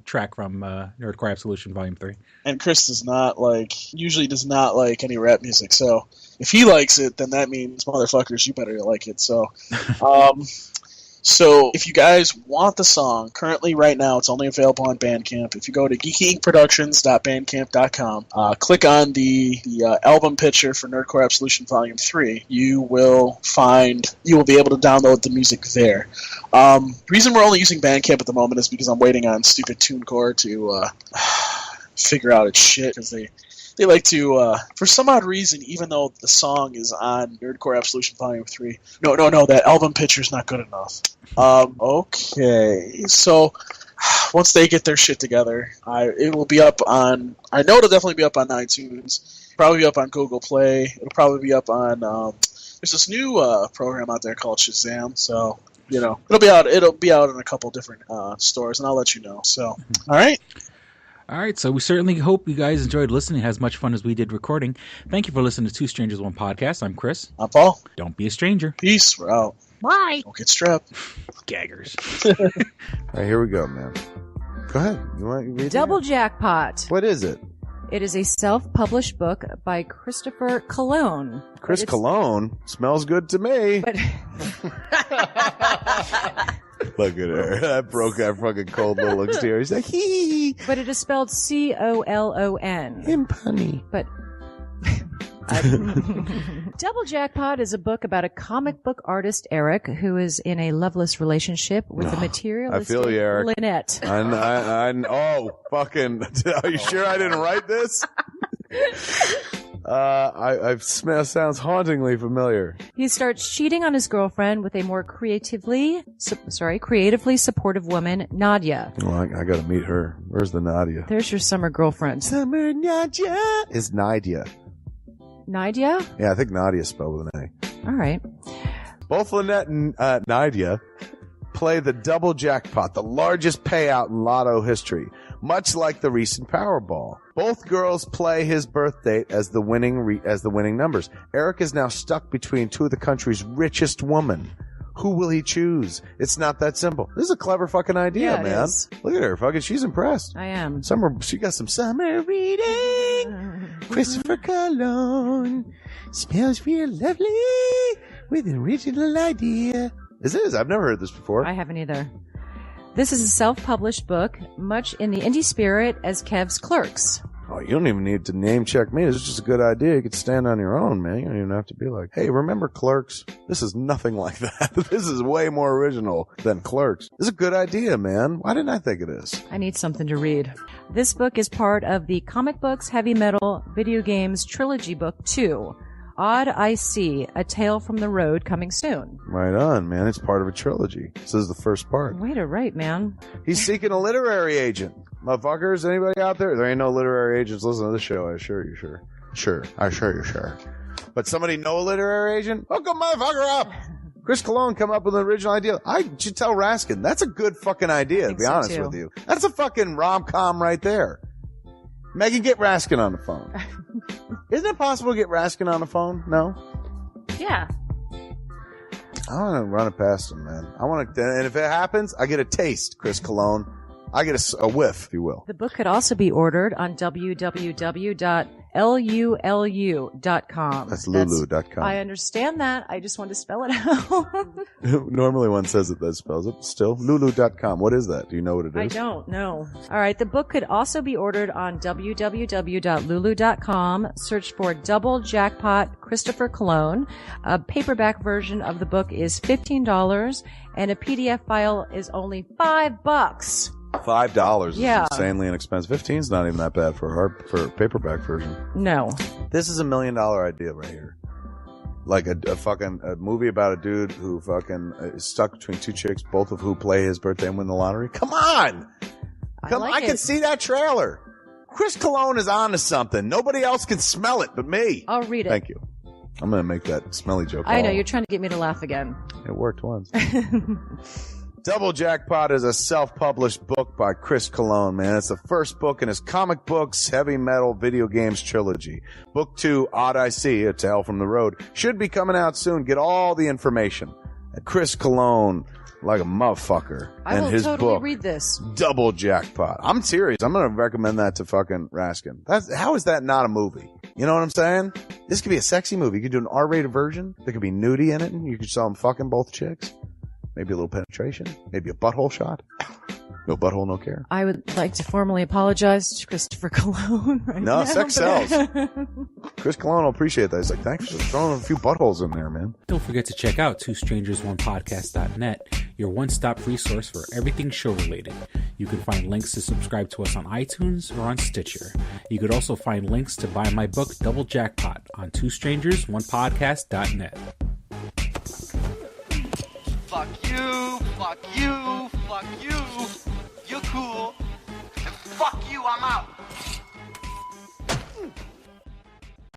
track from Nerdcore Absolution Volume 3. And Chris usually does not like any rap music. So if he likes it, then that means motherfuckers, you better like it. So, So if you guys want the song, currently right now it's only available on Bandcamp. If you go to geekyinkproductions.bandcamp.com, click on the album picture for Nerdcore Absolution Volume 3, you will be able to download the music there. The reason we're only using Bandcamp at the moment is because I'm waiting on stupid TuneCore to figure out its shit, because they like to, for some odd reason, even though the song is on Nerdcore Absolution Volume 3, no, that album picture's not good enough. Okay, so once they get their shit together, it will be up on, I know it'll definitely be up on iTunes, probably be up on Google Play, it'll probably be up on, there's this new program out there called Shazam, so, it'll be out in a couple different stores, and I'll let you know, so, alright? All right, so we certainly hope you guys enjoyed listening, had as much fun as we did recording. Thank you for listening to Two Strangers, One Podcast. I'm Chris. I'm Paul. Don't be a stranger. Peace. We're out. Bye. Don't get strapped. Gaggers. All right, here we go, man. Go ahead. You want to read Double Jackpot. What is it? It is a self-published book by Christopher Cologne. Chris Cologne? Smells good to me. But look at her. That broke that fucking cold little exterior. He's like, hee. But it is spelled Colon. Him punny. But Double Jackpot is a book about a comic book artist, Eric, who is in a loveless relationship with a materialistic I feel you, Eric. Lynette. Oh, fucking. Are you sure I didn't write this? Sounds hauntingly familiar. He starts cheating on his girlfriend with a more creatively supportive woman, Nadia. Well, I gotta meet her. Where's the Nadia? There's your summer girlfriend. Summer Nadia is Nadia. Nadia? Yeah, I think Nadia spelled with an A. All right. Both Lynette and Nadia play the double jackpot, the largest payout in lotto history, much like the recent Powerball. Both girls play his birth date as the winning numbers. Eric is now stuck between two of the country's richest women. Who will he choose? It's not that simple. This is a clever fucking idea, Yeah, man. is. Look at her, fucking. She's impressed. I am. She got some summer reading. Christopher Cologne smells real lovely with an original idea. This is. I've never heard this before. I haven't either. This is a self-published book, much in the indie spirit as Kev's Clerks. Oh, you don't even need to name check me. This is just a good idea. You could stand on your own, man. You don't even have to be like, hey, remember Clerks? This is nothing like that. This is way more original than Clerks. This is a good idea, man. Why didn't I think of this? I need something to read. This book is part of the Comic Books, Heavy Metal, Video Games Trilogy Book 2. Odd I See, A Tale from the Road, coming soon. Right on, man. It's part of a trilogy. This is the first part. Way to write, man. He's seeking a literary agent. Motherfuckers, anybody out there? There ain't no literary agents listening to this show, I assure you, sure. Sure. I assure you, sure. But somebody know a literary agent? Hook a motherfucker up! Chris Cologne come up with an original idea. I should tell Raskin. That's a good fucking idea, to be honest with you. That's a fucking rom-com right there. Megan, get Raskin on the phone. Isn't it possible to get Raskin on the phone? No? Yeah. I want to run it past him, man. I want to, and if it happens, I get a taste, Chris Cologne. I get a whiff, if you will. The book could also be ordered on www.lulu.com. That's lulu.com. I understand that. I just want to spell it out. Normally one says it, that spells it. Still, lulu.com. What is that? Do you know what it is? I don't know. All right. The book could also be ordered on www.lulu.com. Search for Double Jackpot Christopher Cologne. A paperback version of the book is $15 and a PDF file is only $5. $5 is Yeah. insanely inexpensive. 15 is not even that bad for a paperback version. No. This is $1 million idea right here. Like a movie about a dude who fucking is stuck between two chicks, both of who play his birthday and win the lottery. Come on! I can see that trailer. Chris Cologne is on to something. Nobody else can smell it but me. I'll read it. Thank you. I'm going to make that smelly joke. I know. You're trying to get me to laugh again. It worked once. Double Jackpot is a self-published book by Chris Cologne, man. It's the first book in his comic books, heavy metal, video games trilogy. Book 2, Odd I See, A Tale from the Road, should be coming out soon. Get all the information at Chris Cologne, like a motherfucker. I and will his totally book, read this. Double Jackpot. I'm serious. I'm going to recommend that to fucking Raskin. How is that not a movie? You know what I'm saying? This could be a sexy movie. You could do an R-rated version. There could be nudity in it, and you could show them fucking both chicks. Maybe a little penetration. Maybe a butthole shot. No butthole, no care. I would like to formally apologize to Christopher Cologne. Right No, now, sex sells. Chris Cologne will appreciate that. He's like, thanks for throwing a few buttholes in there, man. Don't forget to check out twostrangersonePodcast.net, your one-stop resource for everything show-related. You can find links to subscribe to us on iTunes or on Stitcher. You could also find links to buy my book, Double Jackpot, on twostrangersonepodcast.net. Fuck you, fuck you, fuck you. You're cool. And fuck you, I'm out.